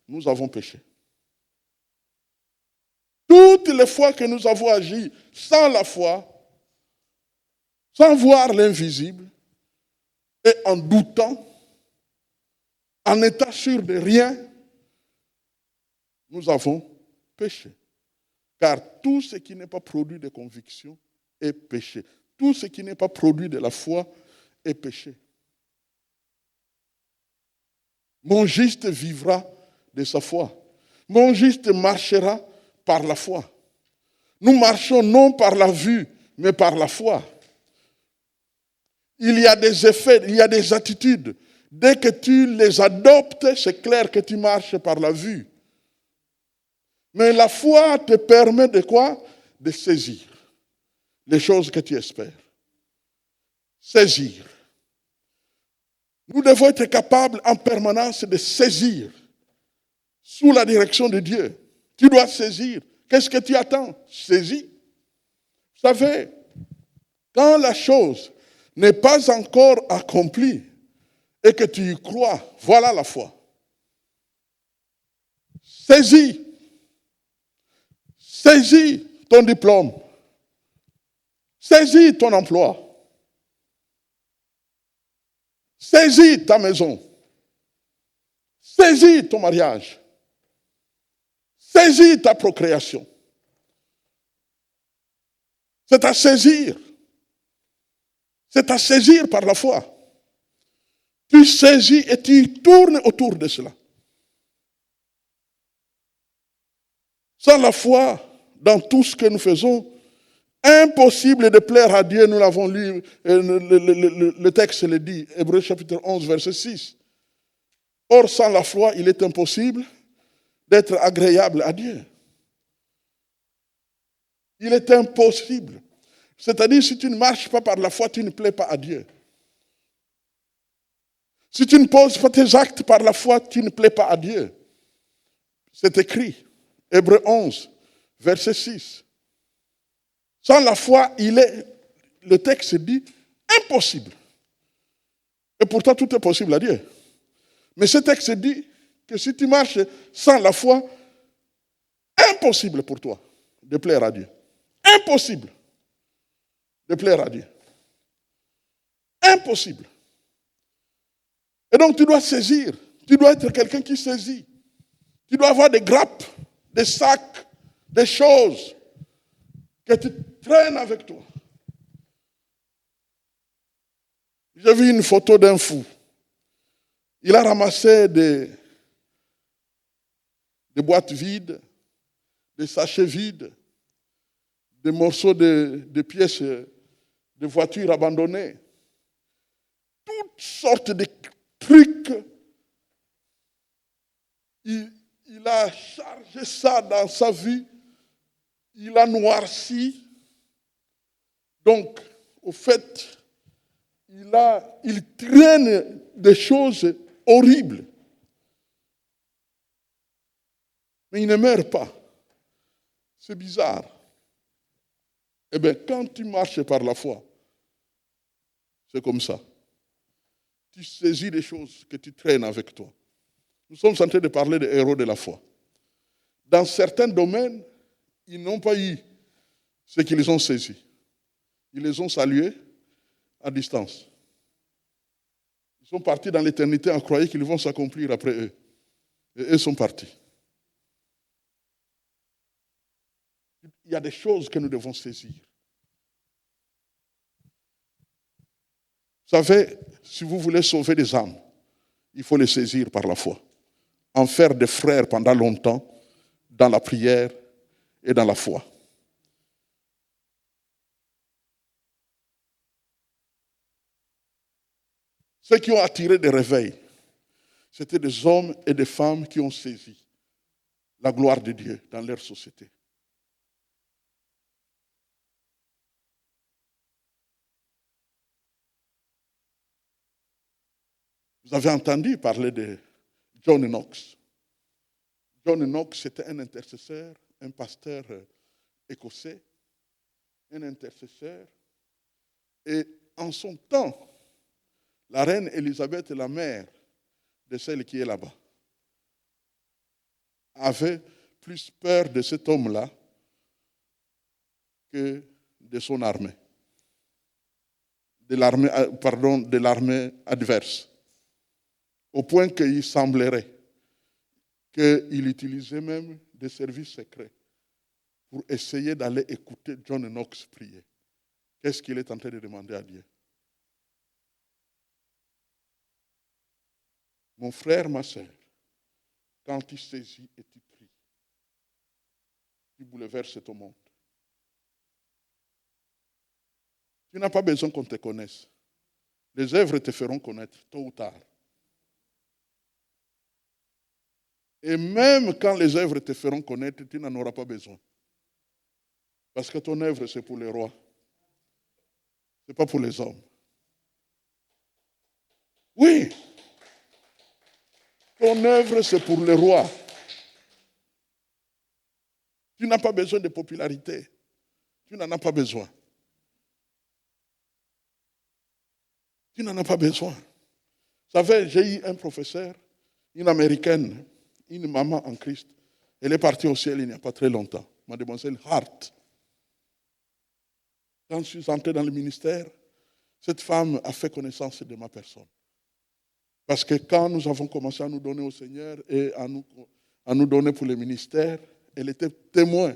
nous avons péché. Toutes les fois que nous avons agi sans la foi, sans voir l'invisible et en doutant, en étant sûr de rien, nous avons péché. Car tout ce qui n'est pas produit de conviction est péché. Tout ce qui n'est pas produit de la foi est péché. Mon juste vivra de sa foi. Mon juste marchera par la foi. Nous marchons non par la vue, mais par la foi. Il y a des effets, il y a des attitudes. Dès que tu les adoptes, c'est clair que tu marches par la vue. Mais la foi te permet de quoi? De saisir les choses que tu espères. Saisir. Nous devons être capables en permanence de saisir sous la direction de Dieu. Tu dois saisir. Qu'est-ce que tu attends? Saisis. Vous savez, quand la chose n'est pas encore accomplie et que tu y crois, voilà la foi. Saisis. Saisis ton diplôme. Saisis ton emploi. Saisis ta maison. Saisis ton mariage. Saisis ta procréation. C'est à saisir. C'est à saisir par la foi. Tu saisis et tu tournes autour de cela. Sans la foi, dans tout ce que nous faisons, impossible de plaire à Dieu, nous l'avons lu, le texte le dit, Hébreux chapitre 11, verset 6. Or, sans la foi, il est impossible d'être agréable à Dieu. Il est impossible. C'est-à-dire, si tu ne marches pas par la foi, tu ne plais pas à Dieu. Si tu ne poses pas tes actes par la foi, tu ne plais pas à Dieu. C'est écrit, Hébreux 11, verset 6. Sans la foi, le texte dit, impossible. Et pourtant, tout est possible à Dieu. Mais ce texte dit que si tu marches sans la foi, Impossible pour toi de plaire à Dieu. Impossible de plaire à Dieu. Impossible. Et donc tu dois saisir. Tu dois être quelqu'un qui saisit. Tu dois avoir des grappes, des sacs, des choses que tu traînes avec toi. J'ai vu une photo d'un fou. Il a ramassé des boîtes vides, des sachets vides, des morceaux de pièces de voitures abandonnées, toutes sortes de trucs. Il a chargé ça dans sa vie, il a noirci. Donc, au fait, il traîne des choses horribles. Mais il ne meurt pas. C'est bizarre. Eh bien, quand tu marches par la foi, c'est comme ça. Tu saisis les choses que tu traînes avec toi. Nous sommes en train de parler des héros de la foi. Dans certains domaines, ils n'ont pas eu ce qu'ils ont saisi. Ils les ont salués à distance. Ils sont partis dans l'éternité en croyant qu'ils vont s'accomplir après eux. Et eux sont partis. Il y a des choses que nous devons saisir. Vous savez, si vous voulez sauver des âmes, il faut les saisir par la foi. En faire des frères pendant longtemps, dans la prière et dans la foi. Ceux qui ont attiré des réveils, c'était des hommes et des femmes qui ont saisi la gloire de Dieu dans leur société. Vous avez entendu parler de John Knox. John Knox, c'était un intercesseur, un pasteur écossais, un intercesseur. Et en son temps, la reine Élisabeth, la mère de celle qui est là-bas, avait plus peur de cet homme-là que de son armée. De l'armée adverse. Au point qu'il semblerait qu'il utilisait même des services secrets pour essayer d'aller écouter John Knox prier. Qu'est-ce qu'il est en train de demander à Dieu? Mon frère, ma soeur, quand tu saisis et tu pries, tu bouleverses ton monde. Tu n'as pas besoin qu'on te connaisse. Les œuvres te feront connaître, tôt ou tard. Et même quand les œuvres te feront connaître, tu n'en auras pas besoin. Parce que ton œuvre, c'est pour les rois. Ce n'est pas pour les hommes. Oui. Ton œuvre, c'est pour les rois. Tu n'as pas besoin de popularité. Tu n'en as pas besoin. Tu n'en as pas besoin. Vous savez, j'ai eu un professeur, une Américaine, une maman en Christ. Elle est partie au ciel il n'y a pas très longtemps. Mademoiselle Hart. Quand je suis entré dans le ministère, cette femme a fait connaissance de ma personne. Parce que quand nous avons commencé à nous donner au Seigneur et à nous donner pour le ministère, elle était témoin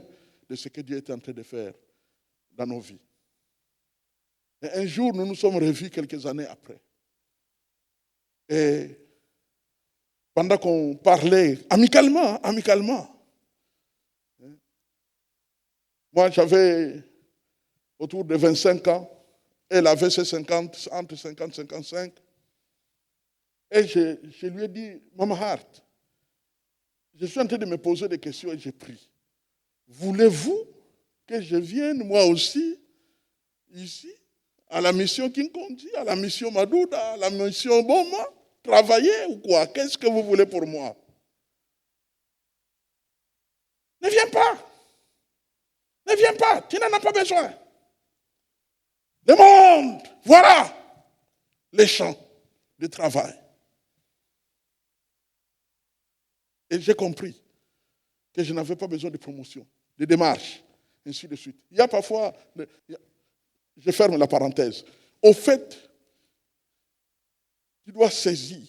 de ce que Dieu était en train de faire dans nos vies. Et un jour, nous nous sommes revus quelques années après. Et pendant qu'on parlait amicalement, moi j'avais autour de 25 ans, elle avait ses 50, entre 50 et 55. Et je lui ai dit, Maman Hart, je suis en train de me poser des questions et j'ai pris. Voulez-vous que je vienne moi aussi ici à la mission King Kondi, à la mission Madouda, à la mission Boma, travailler ou quoi? Qu'est-ce que vous voulez pour moi? Ne viens pas. Ne viens pas, tu n'en as pas besoin. Le monde, voilà les champs de travail. Et j'ai compris que je n'avais pas besoin de promotion, de démarche, ainsi de suite. Il y a parfois, je ferme la parenthèse, au fait, tu dois saisir.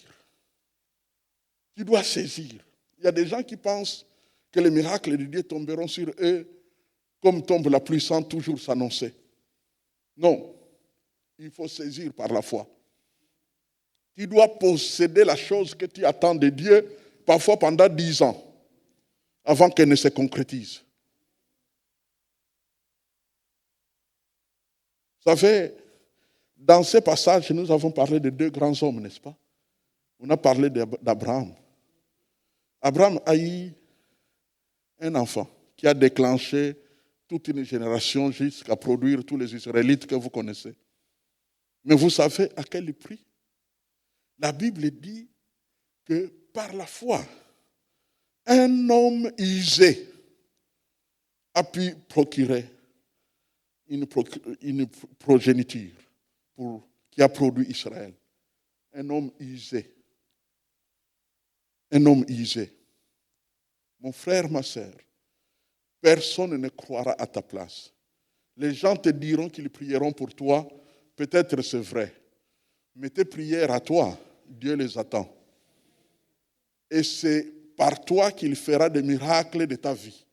Tu dois saisir. Il y a des gens qui pensent que les miracles de Dieu tomberont sur eux comme tombe la pluie sans toujours s'annoncer. Non, il faut saisir par la foi. Tu dois posséder la chose que tu attends de Dieu, parfois pendant 10 ans, avant qu'elle ne se concrétise. Vous savez, dans ces passages, nous avons parlé de 2 grands hommes, n'est-ce pas? On a parlé d'Abraham. Abraham a eu un enfant qui a déclenché toute une génération jusqu'à produire tous les Israélites que vous connaissez. Mais vous savez à quel prix? La Bible dit que par la foi, un homme usé a pu procurer une progéniture qui a produit Israël. Un homme usé. Un homme usé. Mon frère, ma sœur, personne ne croira à ta place. Les gens te diront qu'ils prieront pour toi. Peut-être c'est vrai. Mais tes prières à toi, Dieu les attend. Et c'est par toi qu'il fera des miracles de ta vie.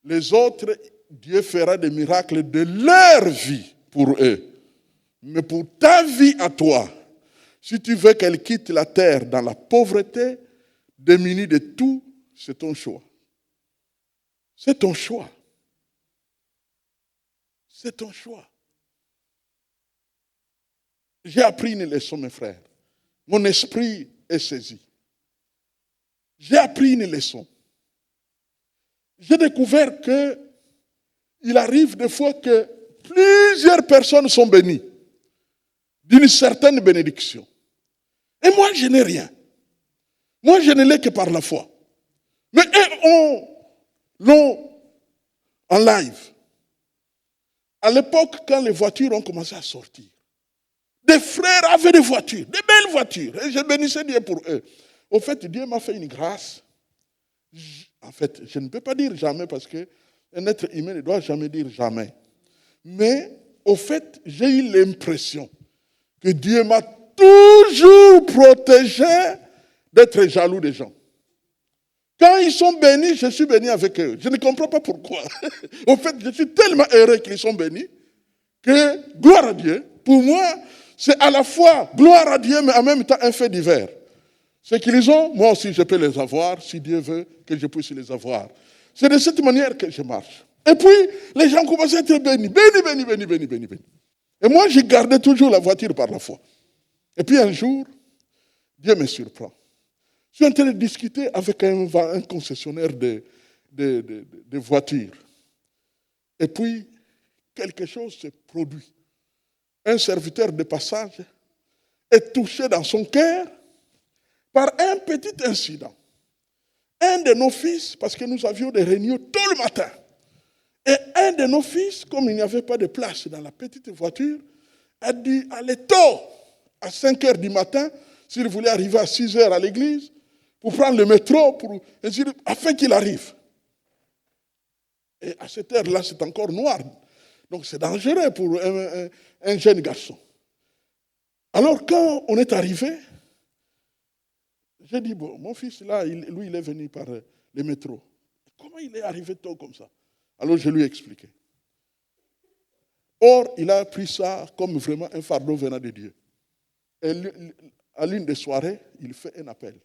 Les autres, Dieu fera des miracles de leur vie pour eux. Mais pour ta vie à toi, si tu veux qu'elle quitte la terre dans la pauvreté, démunie de tout, c'est ton choix. C'est ton choix. C'est ton choix. J'ai appris une leçon, mes frères. Mon esprit est saisi. J'ai appris une leçon. J'ai découvert qu'il arrive des fois que plusieurs personnes sont bénies d'une certaine bénédiction. Et moi, je n'ai rien. Moi, je ne l'ai que par la foi. Mais eux l'ont en live. À l'époque, quand les voitures ont commencé à sortir, des frères avaient des voitures, des belles voitures. Et je bénissais Dieu pour eux. Au fait, Dieu m'a fait une grâce. En fait, je ne peux pas dire jamais parce qu'un être humain ne doit jamais dire jamais. Mais, au fait, j'ai eu l'impression que Dieu m'a toujours protégé d'être jaloux des gens. Quand ils sont bénis, je suis béni avec eux. Je ne comprends pas pourquoi. Au fait, je suis tellement heureux qu'ils sont bénis que, gloire à Dieu, pour moi, c'est à la fois gloire à Dieu, mais en même temps un fait divers. Ce qu'ils ont, moi aussi je peux les avoir, si Dieu veut que je puisse les avoir. C'est de cette manière que je marche. Et puis, les gens commencent à être bénis. Bénis. Et moi, j'ai gardé toujours la voiture par la foi. Et puis un jour, Dieu me surprend. Je suis en train de discuter avec un concessionnaire de voitures. Et puis, quelque chose se produit. Un serviteur de passage est touché dans son cœur par un petit incident. Un de nos fils, parce que nous avions des réunions tôt le matin, et un de nos fils, comme il n'y avait pas de place dans la petite voiture, a dû aller tôt, à 5 heures du matin, s'il voulait arriver à 6 heures à l'église, pour prendre le métro, afin qu'il arrive. Et à cette heure-là, c'est encore noir. Donc c'est dangereux pour un jeune garçon. Alors quand on est arrivé, j'ai dit, bon, mon fils là, lui il est venu par le métro. Comment il est arrivé tôt comme ça? Alors je lui ai expliqué. Or, il a pris ça comme vraiment un fardeau venant de Dieu. Et à l'une des soirées, il fait un appel.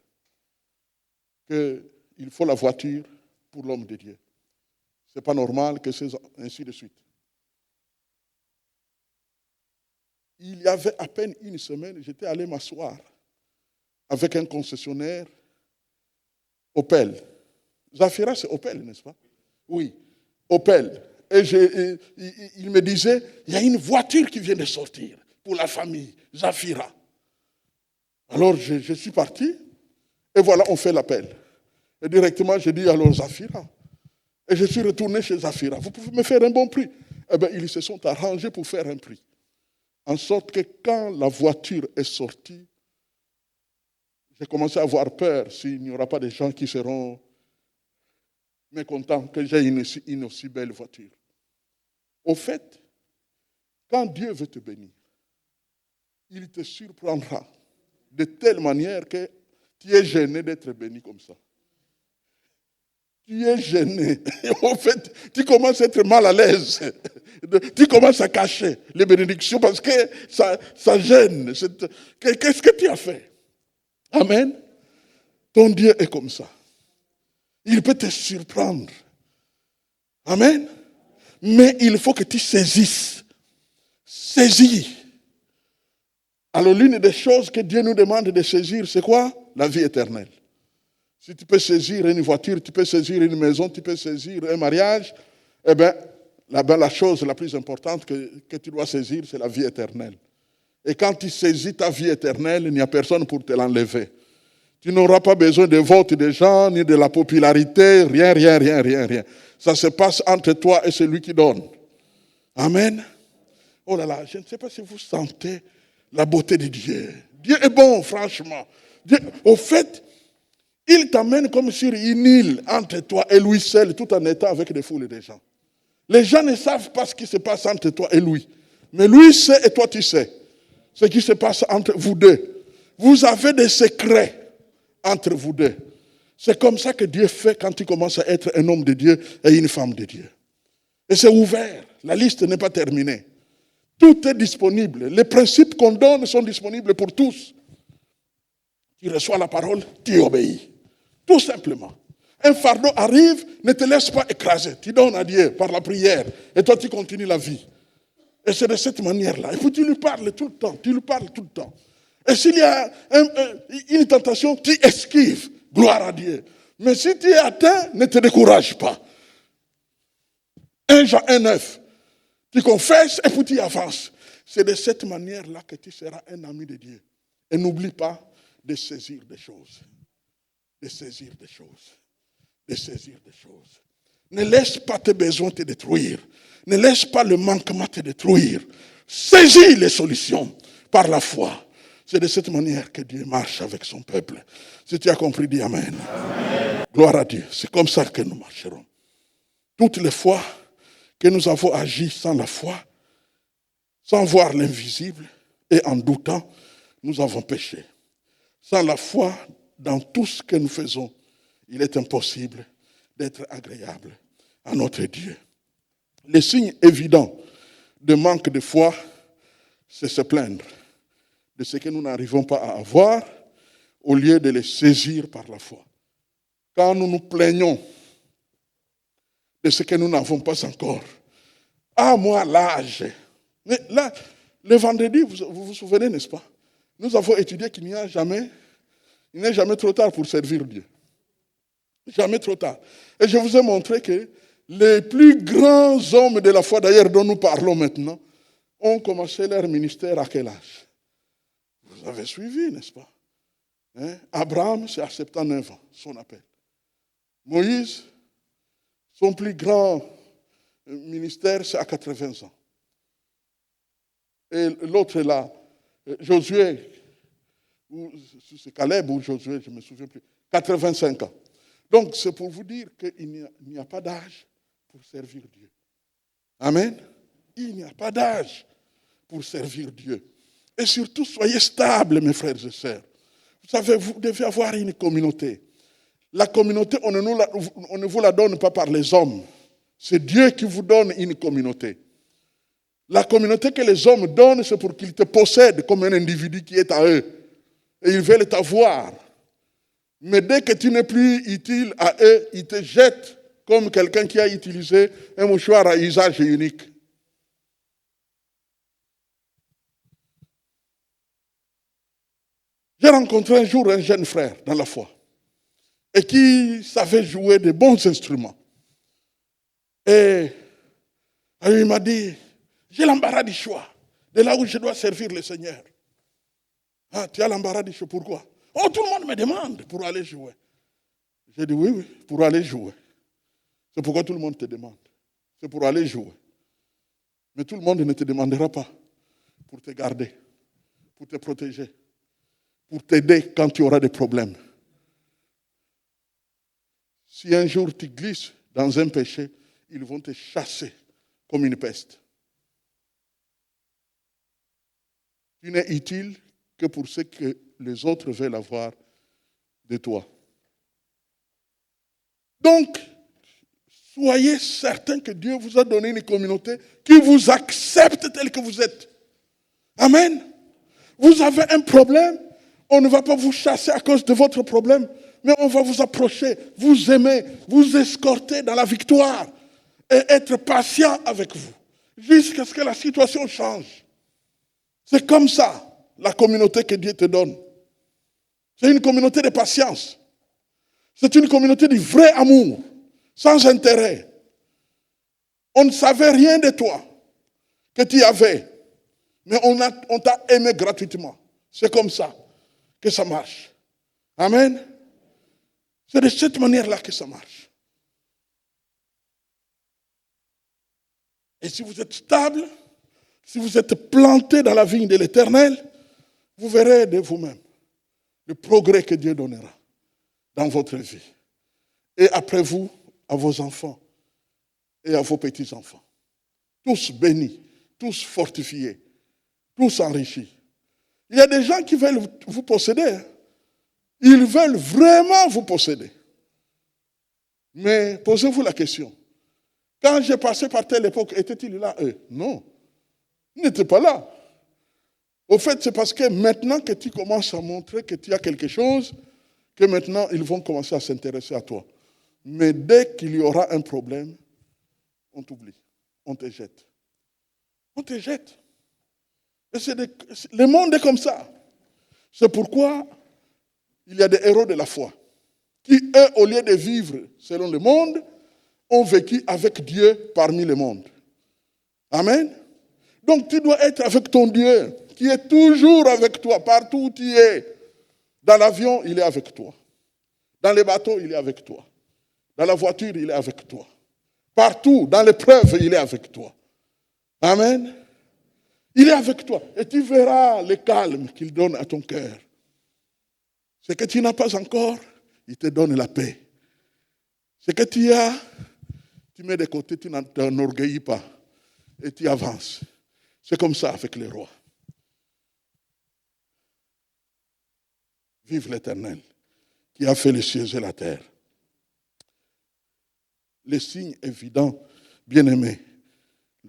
Qu'il faut la voiture pour l'homme de Dieu. Ce n'est pas normal que c'est ainsi de suite. Il y avait à peine une semaine, j'étais allé m'asseoir avec un concessionnaire Opel. Zafira, c'est Opel, n'est-ce pas? Oui, Opel. Et il me disait, il y a une voiture qui vient de sortir pour la famille, Zafira. Alors je suis parti, et voilà, on fait l'appel. Et directement, j'ai dit, alors Zafira. Et je suis retourné chez Zafira. Vous pouvez me faire un bon prix? Eh bien, ils se sont arrangés pour faire un prix. En sorte que quand la voiture est sortie, j'ai commencé à avoir peur s'il n'y aura pas des gens qui seront mécontent que j'ai une aussi belle voiture. Au fait, quand Dieu veut te bénir, il te surprendra de telle manière que tu es gêné d'être béni comme ça. Tu es gêné. En fait, tu commences à être mal à l'aise. Tu commences à cacher les bénédictions parce que ça gêne. Qu'est-ce que tu as fait? Amen. Ton Dieu est comme ça. Il peut te surprendre. Amen. Mais il faut que tu saisisses. Saisis. Alors l'une des choses que Dieu nous demande de saisir, c'est quoi? La vie éternelle. Si tu peux saisir une voiture, tu peux saisir une maison, tu peux saisir un mariage, eh bien, la chose la plus importante que tu dois saisir, c'est la vie éternelle. Et quand tu saisis ta vie éternelle, il n'y a personne pour te l'enlever. Tu n'auras pas besoin de vote des gens, ni de la popularité, rien. Ça se passe entre toi et celui qui donne. Amen. Oh là là, je ne sais pas si vous sentez la beauté de Dieu. Dieu est bon, franchement. Dieu, au fait, il t'amène comme sur une île entre toi et lui seul, tout en étant avec des foules de gens. Les gens ne savent pas ce qui se passe entre toi et lui. Mais lui sait et toi tu sais ce qui se passe entre vous deux. Vous avez des secrets entre vous deux. C'est comme ça que Dieu fait quand tu commences à être un homme de Dieu et une femme de Dieu. Et c'est ouvert. La liste n'est pas terminée. Tout est disponible. Les principes qu'on donne sont disponibles pour tous. Tu reçois la parole, tu obéis. Tout simplement. Un fardeau arrive, ne te laisse pas écraser. Tu donnes à Dieu par la prière. Et toi, tu continues la vie. Et c'est de cette manière-là. Et puis tu lui parles tout le temps. Et s'il y a une tentation, tu esquives. Gloire à Dieu. Mais si tu es atteint, ne te décourage pas. 1 Jean 1,9. Tu confesses et puis tu avances. C'est de cette manière-là que tu seras un ami de Dieu. Et n'oublie pas de saisir des choses. Ne laisse pas tes besoins te détruire. Ne laisse pas le manquement te détruire. Saisis les solutions par la foi. C'est de cette manière que Dieu marche avec son peuple. Si tu as compris, dis Amen. Amen. Gloire à Dieu. C'est comme ça que nous marcherons. Toutes les fois que nous avons agi sans la foi, sans voir l'invisible et en doutant, nous avons péché. Sans la foi, dans tout ce que nous faisons, il est impossible d'être agréable à notre Dieu. Les signes évidents de manque de foi, c'est se plaindre de ce que nous n'arrivons pas à avoir au lieu de les saisir par la foi. Quand nous nous plaignons de ce que nous n'avons pas encore, ah moi l'âge. Mais là, le vendredi, vous vous souvenez, n'est-ce pas? Nous avons étudié qu'il n'est jamais trop tard pour servir Dieu. Jamais trop tard. Et je vous ai montré que les plus grands hommes de la foi, d'ailleurs dont nous parlons maintenant, ont commencé leur ministère à quel âge? Vous avez suivi, n'est-ce pas? Abraham, c'est à 79 ans, son appel. Moïse, son plus grand ministère, c'est à 80 ans. Et l'autre là, Josué, c'est Caleb ou Josué, je ne me souviens plus, 85 ans. Donc c'est pour vous dire qu'il n'y a pas d'âge pour servir Dieu. Amen. Il n'y a pas d'âge pour servir Dieu. Et surtout, soyez stables, mes frères et sœurs. Vous savez, vous devez avoir une communauté. La communauté, on ne vous la donne pas par les hommes. C'est Dieu qui vous donne une communauté. La communauté que les hommes donnent, c'est pour qu'ils te possèdent comme un individu qui est à eux. Et ils veulent t'avoir. Mais dès que tu n'es plus utile à eux, ils te jettent comme quelqu'un qui a utilisé un mouchoir à usage unique. J'ai rencontré un jour un jeune frère dans la foi et qui savait jouer de bons instruments. Et il m'a dit, j'ai l'embarras du choix de là où je dois servir le Seigneur. Ah, tu as l'embarras du choix, pourquoi? Oh, tout le monde me demande pour aller jouer. J'ai dit oui, pour aller jouer. C'est pourquoi tout le monde te demande. C'est pour aller jouer. Mais tout le monde ne te demandera pas pour te garder, pour te protéger, pour t'aider quand tu auras des problèmes. Si un jour tu glisses dans un péché, ils vont te chasser comme une peste. Tu n'es utile que pour ce que les autres veulent avoir de toi. Donc, soyez certains que Dieu vous a donné une communauté qui vous accepte tel que vous êtes. Amen. Vous avez un problème, on ne va pas vous chasser à cause de votre problème, mais on va vous approcher, vous aimer, vous escorter dans la victoire et être patient avec vous jusqu'à ce que la situation change. C'est comme ça la communauté que Dieu te donne. C'est une communauté de patience. C'est une communauté du vrai amour, sans intérêt. On ne savait rien de toi que tu avais, mais on t'a aimé gratuitement. C'est comme ça que ça marche. Amen. C'est de cette manière-là que ça marche. Et si vous êtes stable, si vous êtes planté dans la vigne de l'Éternel, vous verrez de vous-même le progrès que Dieu donnera dans votre vie. Et après vous, à vos enfants et à vos petits-enfants. Tous bénis, tous fortifiés, tous enrichis. Il y a des gens qui veulent vous posséder. Ils veulent vraiment vous posséder. Mais posez-vous la question. Quand j'ai passé par telle époque, étaient-ils là, eux? Non. Ils n'étaient pas là. Au fait, c'est parce que maintenant que tu commences à montrer que tu as quelque chose, que maintenant ils vont commencer à s'intéresser à toi. Mais dès qu'il y aura un problème, on t'oublie, on te jette. On te jette. Et le monde est comme ça. C'est pourquoi il y a des héros de la foi qui, eux, au lieu de vivre selon le monde, ont vécu avec Dieu parmi le monde. Amen. Donc tu dois être avec ton Dieu, qui est toujours avec toi, partout où tu es. Dans l'avion, il est avec toi. Dans les bateaux, il est avec toi. Dans la voiture, il est avec toi. Partout, dans l'épreuve, il est avec toi. Amen. Il est avec toi. Et tu verras le calme qu'il donne à ton cœur. Ce que tu n'as pas encore, il te donne la paix. Ce que tu as, tu mets de côté, tu n'en t'enorgueillis pas. Et tu avances. C'est comme ça avec les rois. Vive l'Éternel, qui a fait les cieux et la terre. Les signes évidents, bien-aimés,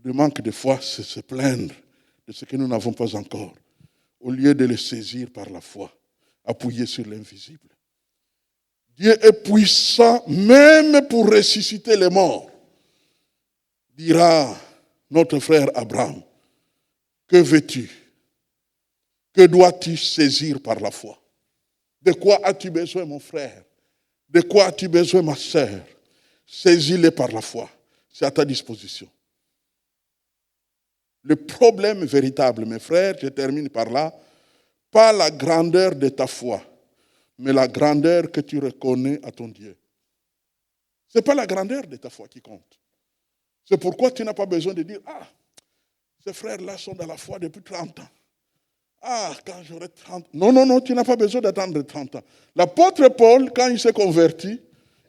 le manque de foi, c'est se plaindre de ce que nous n'avons pas encore, au lieu de le saisir par la foi, appuyé sur l'invisible. Dieu est puissant même pour ressusciter les morts, dira notre frère Abraham. Que veux-tu? Que dois-tu saisir par la foi? De quoi as-tu besoin, mon frère? De quoi as-tu besoin, ma sœur? Saisis-les par la foi. C'est à ta disposition. Le problème véritable, mes frères, je termine par là, pas la grandeur de ta foi, mais la grandeur que tu reconnais à ton Dieu. Ce n'est pas la grandeur de ta foi qui compte. C'est pourquoi tu n'as pas besoin de dire, ah, ces frères-là sont dans la foi depuis 30 ans. Ah, quand j'aurai 30 ans. Non, non, non, tu n'as pas besoin d'attendre 30 ans. L'apôtre Paul, quand il s'est converti,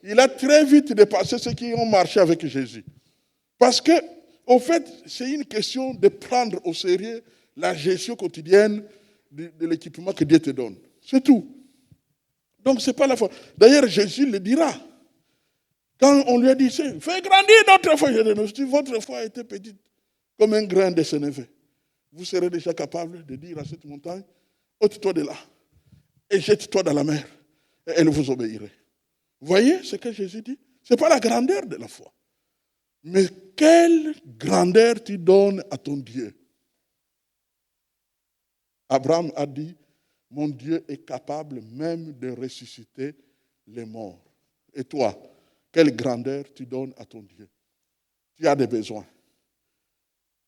il a très vite dépassé ceux qui ont marché avec Jésus. Parce que, au fait, c'est une question de prendre au sérieux la gestion quotidienne de l'équipement que Dieu te donne. C'est tout. Donc, ce n'est pas la foi. D'ailleurs, Jésus le dira. Quand on lui a dit, fais grandir notre foi, si votre foi était petite, comme un grain de sénévé, vous serez déjà capable de dire à cette montagne, ôte-toi de là et jette-toi dans la mer, et elle vous obéirait. Vous voyez ce que Jésus dit? Ce n'est pas la grandeur de la foi. Mais quelle grandeur tu donnes à ton Dieu? Abraham a dit, mon Dieu est capable même de ressusciter les morts. Et toi, quelle grandeur tu donnes à ton Dieu? Tu as des besoins.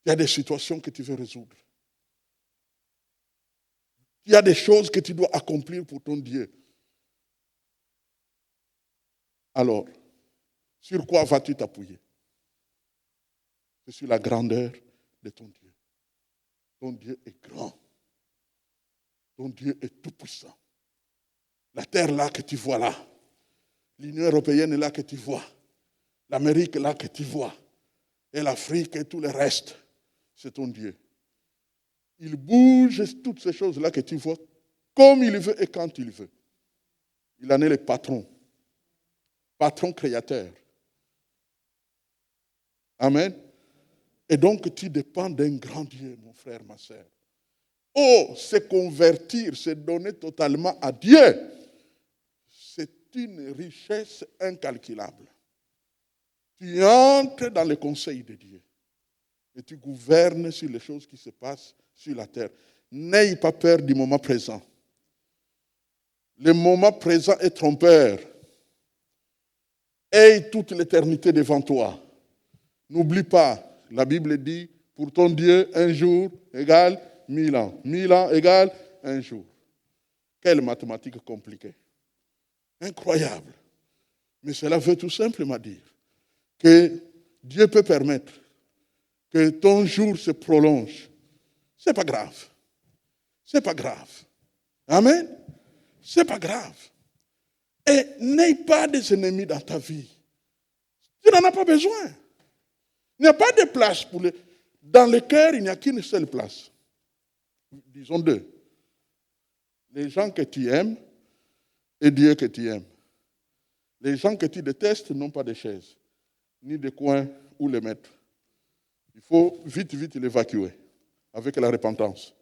Il y a des situations que tu veux résoudre. Il y a des choses que tu dois accomplir pour ton Dieu. Alors, sur quoi vas-tu t'appuyer? C'est sur la grandeur de ton Dieu. Ton Dieu est grand. Ton Dieu est tout-puissant. La terre là que tu vois là, l'Union européenne là que tu vois, L'Amérique là que tu vois, et l'Afrique et tout le reste, c'est ton Dieu. Il bouge toutes ces choses-là que tu vois comme il veut et quand il veut. Il en est le patron créateur. Amen. Et donc tu dépends d'un grand Dieu, mon frère, ma soeur. Oh, se convertir, se donner totalement à Dieu, c'est une richesse incalculable. Tu entres dans le conseil de Dieu et tu gouvernes sur les choses qui se passent sur la terre. N'aie pas peur du moment présent. Le moment présent est trompeur. Aie toute l'éternité devant toi. N'oublie pas, la Bible dit, pour ton Dieu, un jour égale 1000 ans. 1000 ans égale un jour. Quelle mathématique compliquée. Incroyable. Mais cela veut tout simplement dire que Dieu peut permettre que ton jour se prolonge. C'est pas grave. C'est pas grave. Amen. C'est pas grave. Et n'aie pas des ennemis dans ta vie. Tu n'en as pas besoin. Il n'y a pas de place pour les... Dans le cœur, il n'y a qu'une seule place. Disons deux. Les gens que tu aimes et Dieu que tu aimes. Les gens que tu détestes n'ont pas de chaise, ni de coin où les mettre. Il faut vite l'évacuer avec la repentance.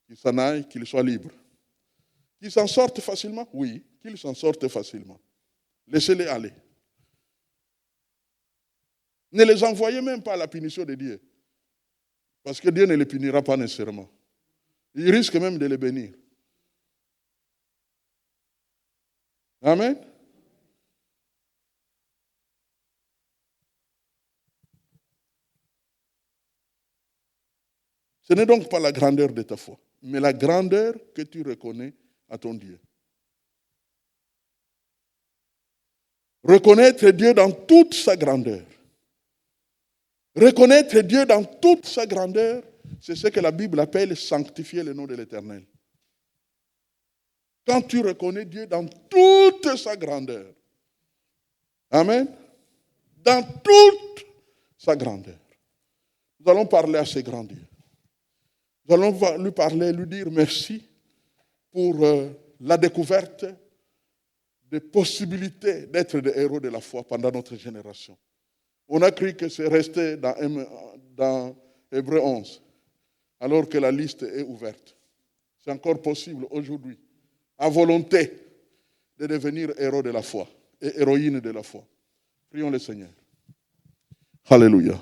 Qu'il s'en aille, qu'il soit libre. Qu'ils s'en sortent facilement? Oui, qu'ils s'en sortent facilement. Laissez-les aller. Ne les envoyez même pas à la punition de Dieu. Parce que Dieu ne les punira pas nécessairement. Il risque même de les bénir. Amen. Ce n'est donc pas la grandeur de ta foi, mais la grandeur que tu reconnais à ton Dieu. Reconnaître Dieu dans toute sa grandeur. Reconnaître Dieu dans toute sa grandeur, c'est ce que la Bible appelle sanctifier le nom de l'Éternel. Quand tu reconnais Dieu dans toute sa grandeur. Amen. Dans toute sa grandeur. Nous allons parler à ce grand Dieu. Nous allons lui parler, lui dire merci pour la découverte des possibilités d'être des héros de la foi pendant notre génération. On a cru que c'est resté dans Hébreux 11, alors que la liste est ouverte. C'est encore possible aujourd'hui, à volonté, de devenir héros de la foi et héroïne de la foi. Prions le Seigneur. Alléluia.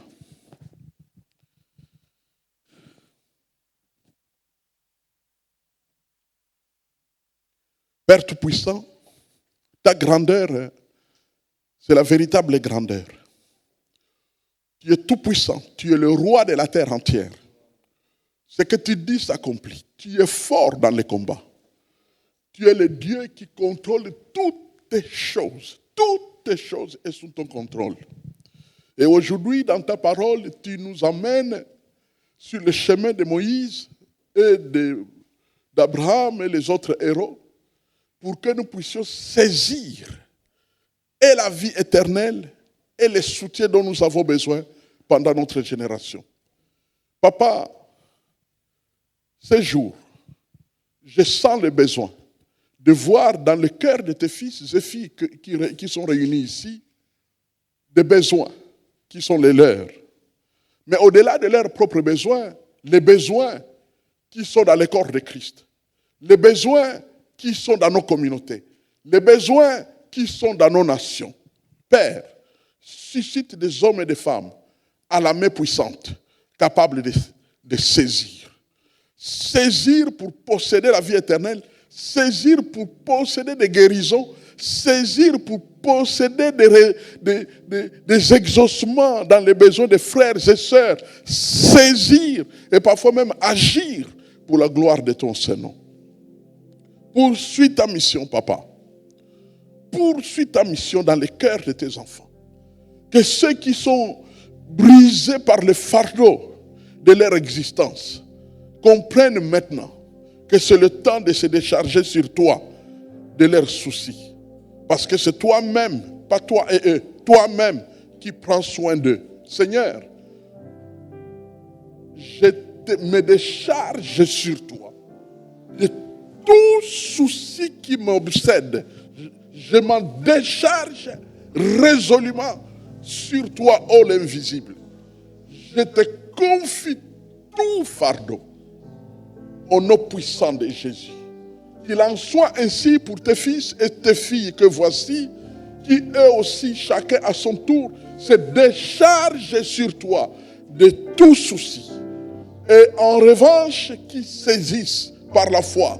Père Tout-Puissant, ta grandeur, c'est la véritable grandeur. Tu es tout-puissant, tu es le roi de la terre entière. Ce que tu dis s'accomplit. Tu es fort dans les combats. Tu es le Dieu qui contrôle toutes choses. Toutes choses sont sous ton contrôle. Et aujourd'hui, dans ta parole, tu nous emmènes sur le chemin de Moïse et d'Abraham et les autres héros pour que nous puissions saisir et la vie éternelle et les soutiens dont nous avons besoin pendant notre génération. Papa, ces jours, je sens le besoin de voir dans le cœur de tes fils et filles qui sont réunis ici, des besoins qui sont les leurs. Mais au-delà de leurs propres besoins, les besoins qui sont dans le corps de Christ, les besoins qui sont dans nos communautés, les besoins qui sont dans nos nations. Père, suscite des hommes et des femmes à la main puissante, capables de saisir. Saisir pour posséder la vie éternelle, saisir pour posséder des guérisons, saisir pour posséder des exaucements dans les besoins des frères et sœurs, saisir et parfois même agir pour la gloire de ton Saint-Nom. Poursuis ta mission, papa. Poursuis ta mission dans les cœurs de tes enfants. Que ceux qui sont brisés par le fardeau de leur existence comprennent maintenant que c'est le temps de se décharger sur toi de leurs soucis. Parce que c'est toi-même, pas toi et eux, toi-même qui prends soin d'eux. Seigneur, me décharge sur toi de tout souci qui m'obsède. Je m'en décharge résolument sur toi, ô l'invisible. Je te confie tout fardeau au nom puissant de Jésus. Qu'il en soit ainsi pour tes fils et tes filles que voici, qui eux aussi, chacun à son tour, se déchargent sur toi de tout souci. Et en revanche, qui saisissent par la foi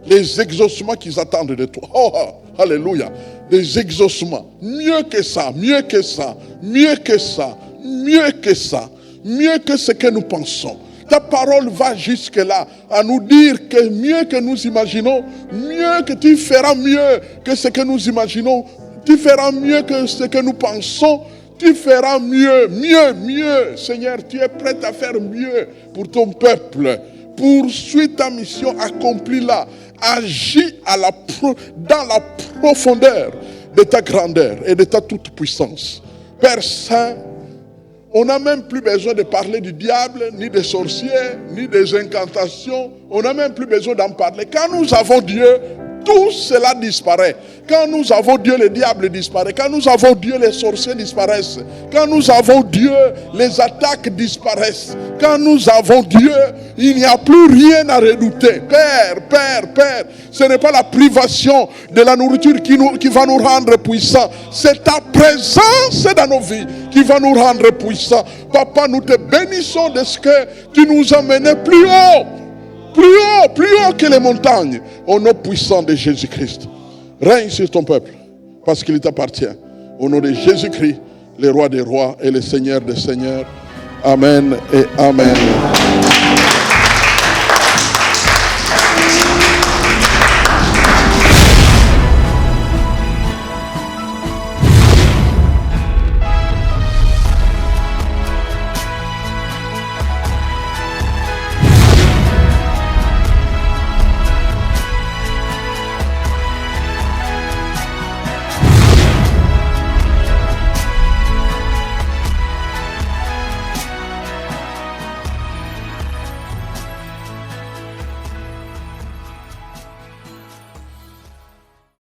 les exaucements qu'ils attendent de toi. Oh, alléluia. Des exaucements. Mieux que ça, mieux que ça, mieux que ça, mieux que ça, mieux que ce que nous pensons. Ta parole va jusque-là à nous dire que mieux que nous imaginons, mieux que tu feras mieux que ce que nous imaginons, tu feras mieux que ce que nous pensons, tu feras mieux, mieux, mieux. Seigneur, tu es prêt à faire mieux pour ton peuple. Poursuis ta mission, accomplis-la. Agis dans la profondeur de ta grandeur et de ta toute-puissance. Père Saint, on n'a même plus besoin de parler du diable, ni des sorciers, ni des incantations. On n'a même plus besoin d'en parler. Quand nous avons Dieu, tout cela disparaît. Quand nous avons Dieu, le diable disparaît. Quand nous avons Dieu, les sorciers disparaissent. Quand nous avons Dieu, les attaques disparaissent. Quand nous avons Dieu, il n'y a plus rien à redouter. Père, ce n'est pas la privation de la nourriture qui va nous rendre puissants. C'est ta présence dans nos vies qui va nous rendre puissants. Papa, nous te bénissons de ce que tu nous as menés plus haut. Plus haut que les montagnes, au nom puissant de Jésus-Christ. Règne sur ton peuple, parce qu'il t'appartient. Au nom de Jésus-Christ, le roi des rois et le Seigneur des seigneurs. Amen et amen.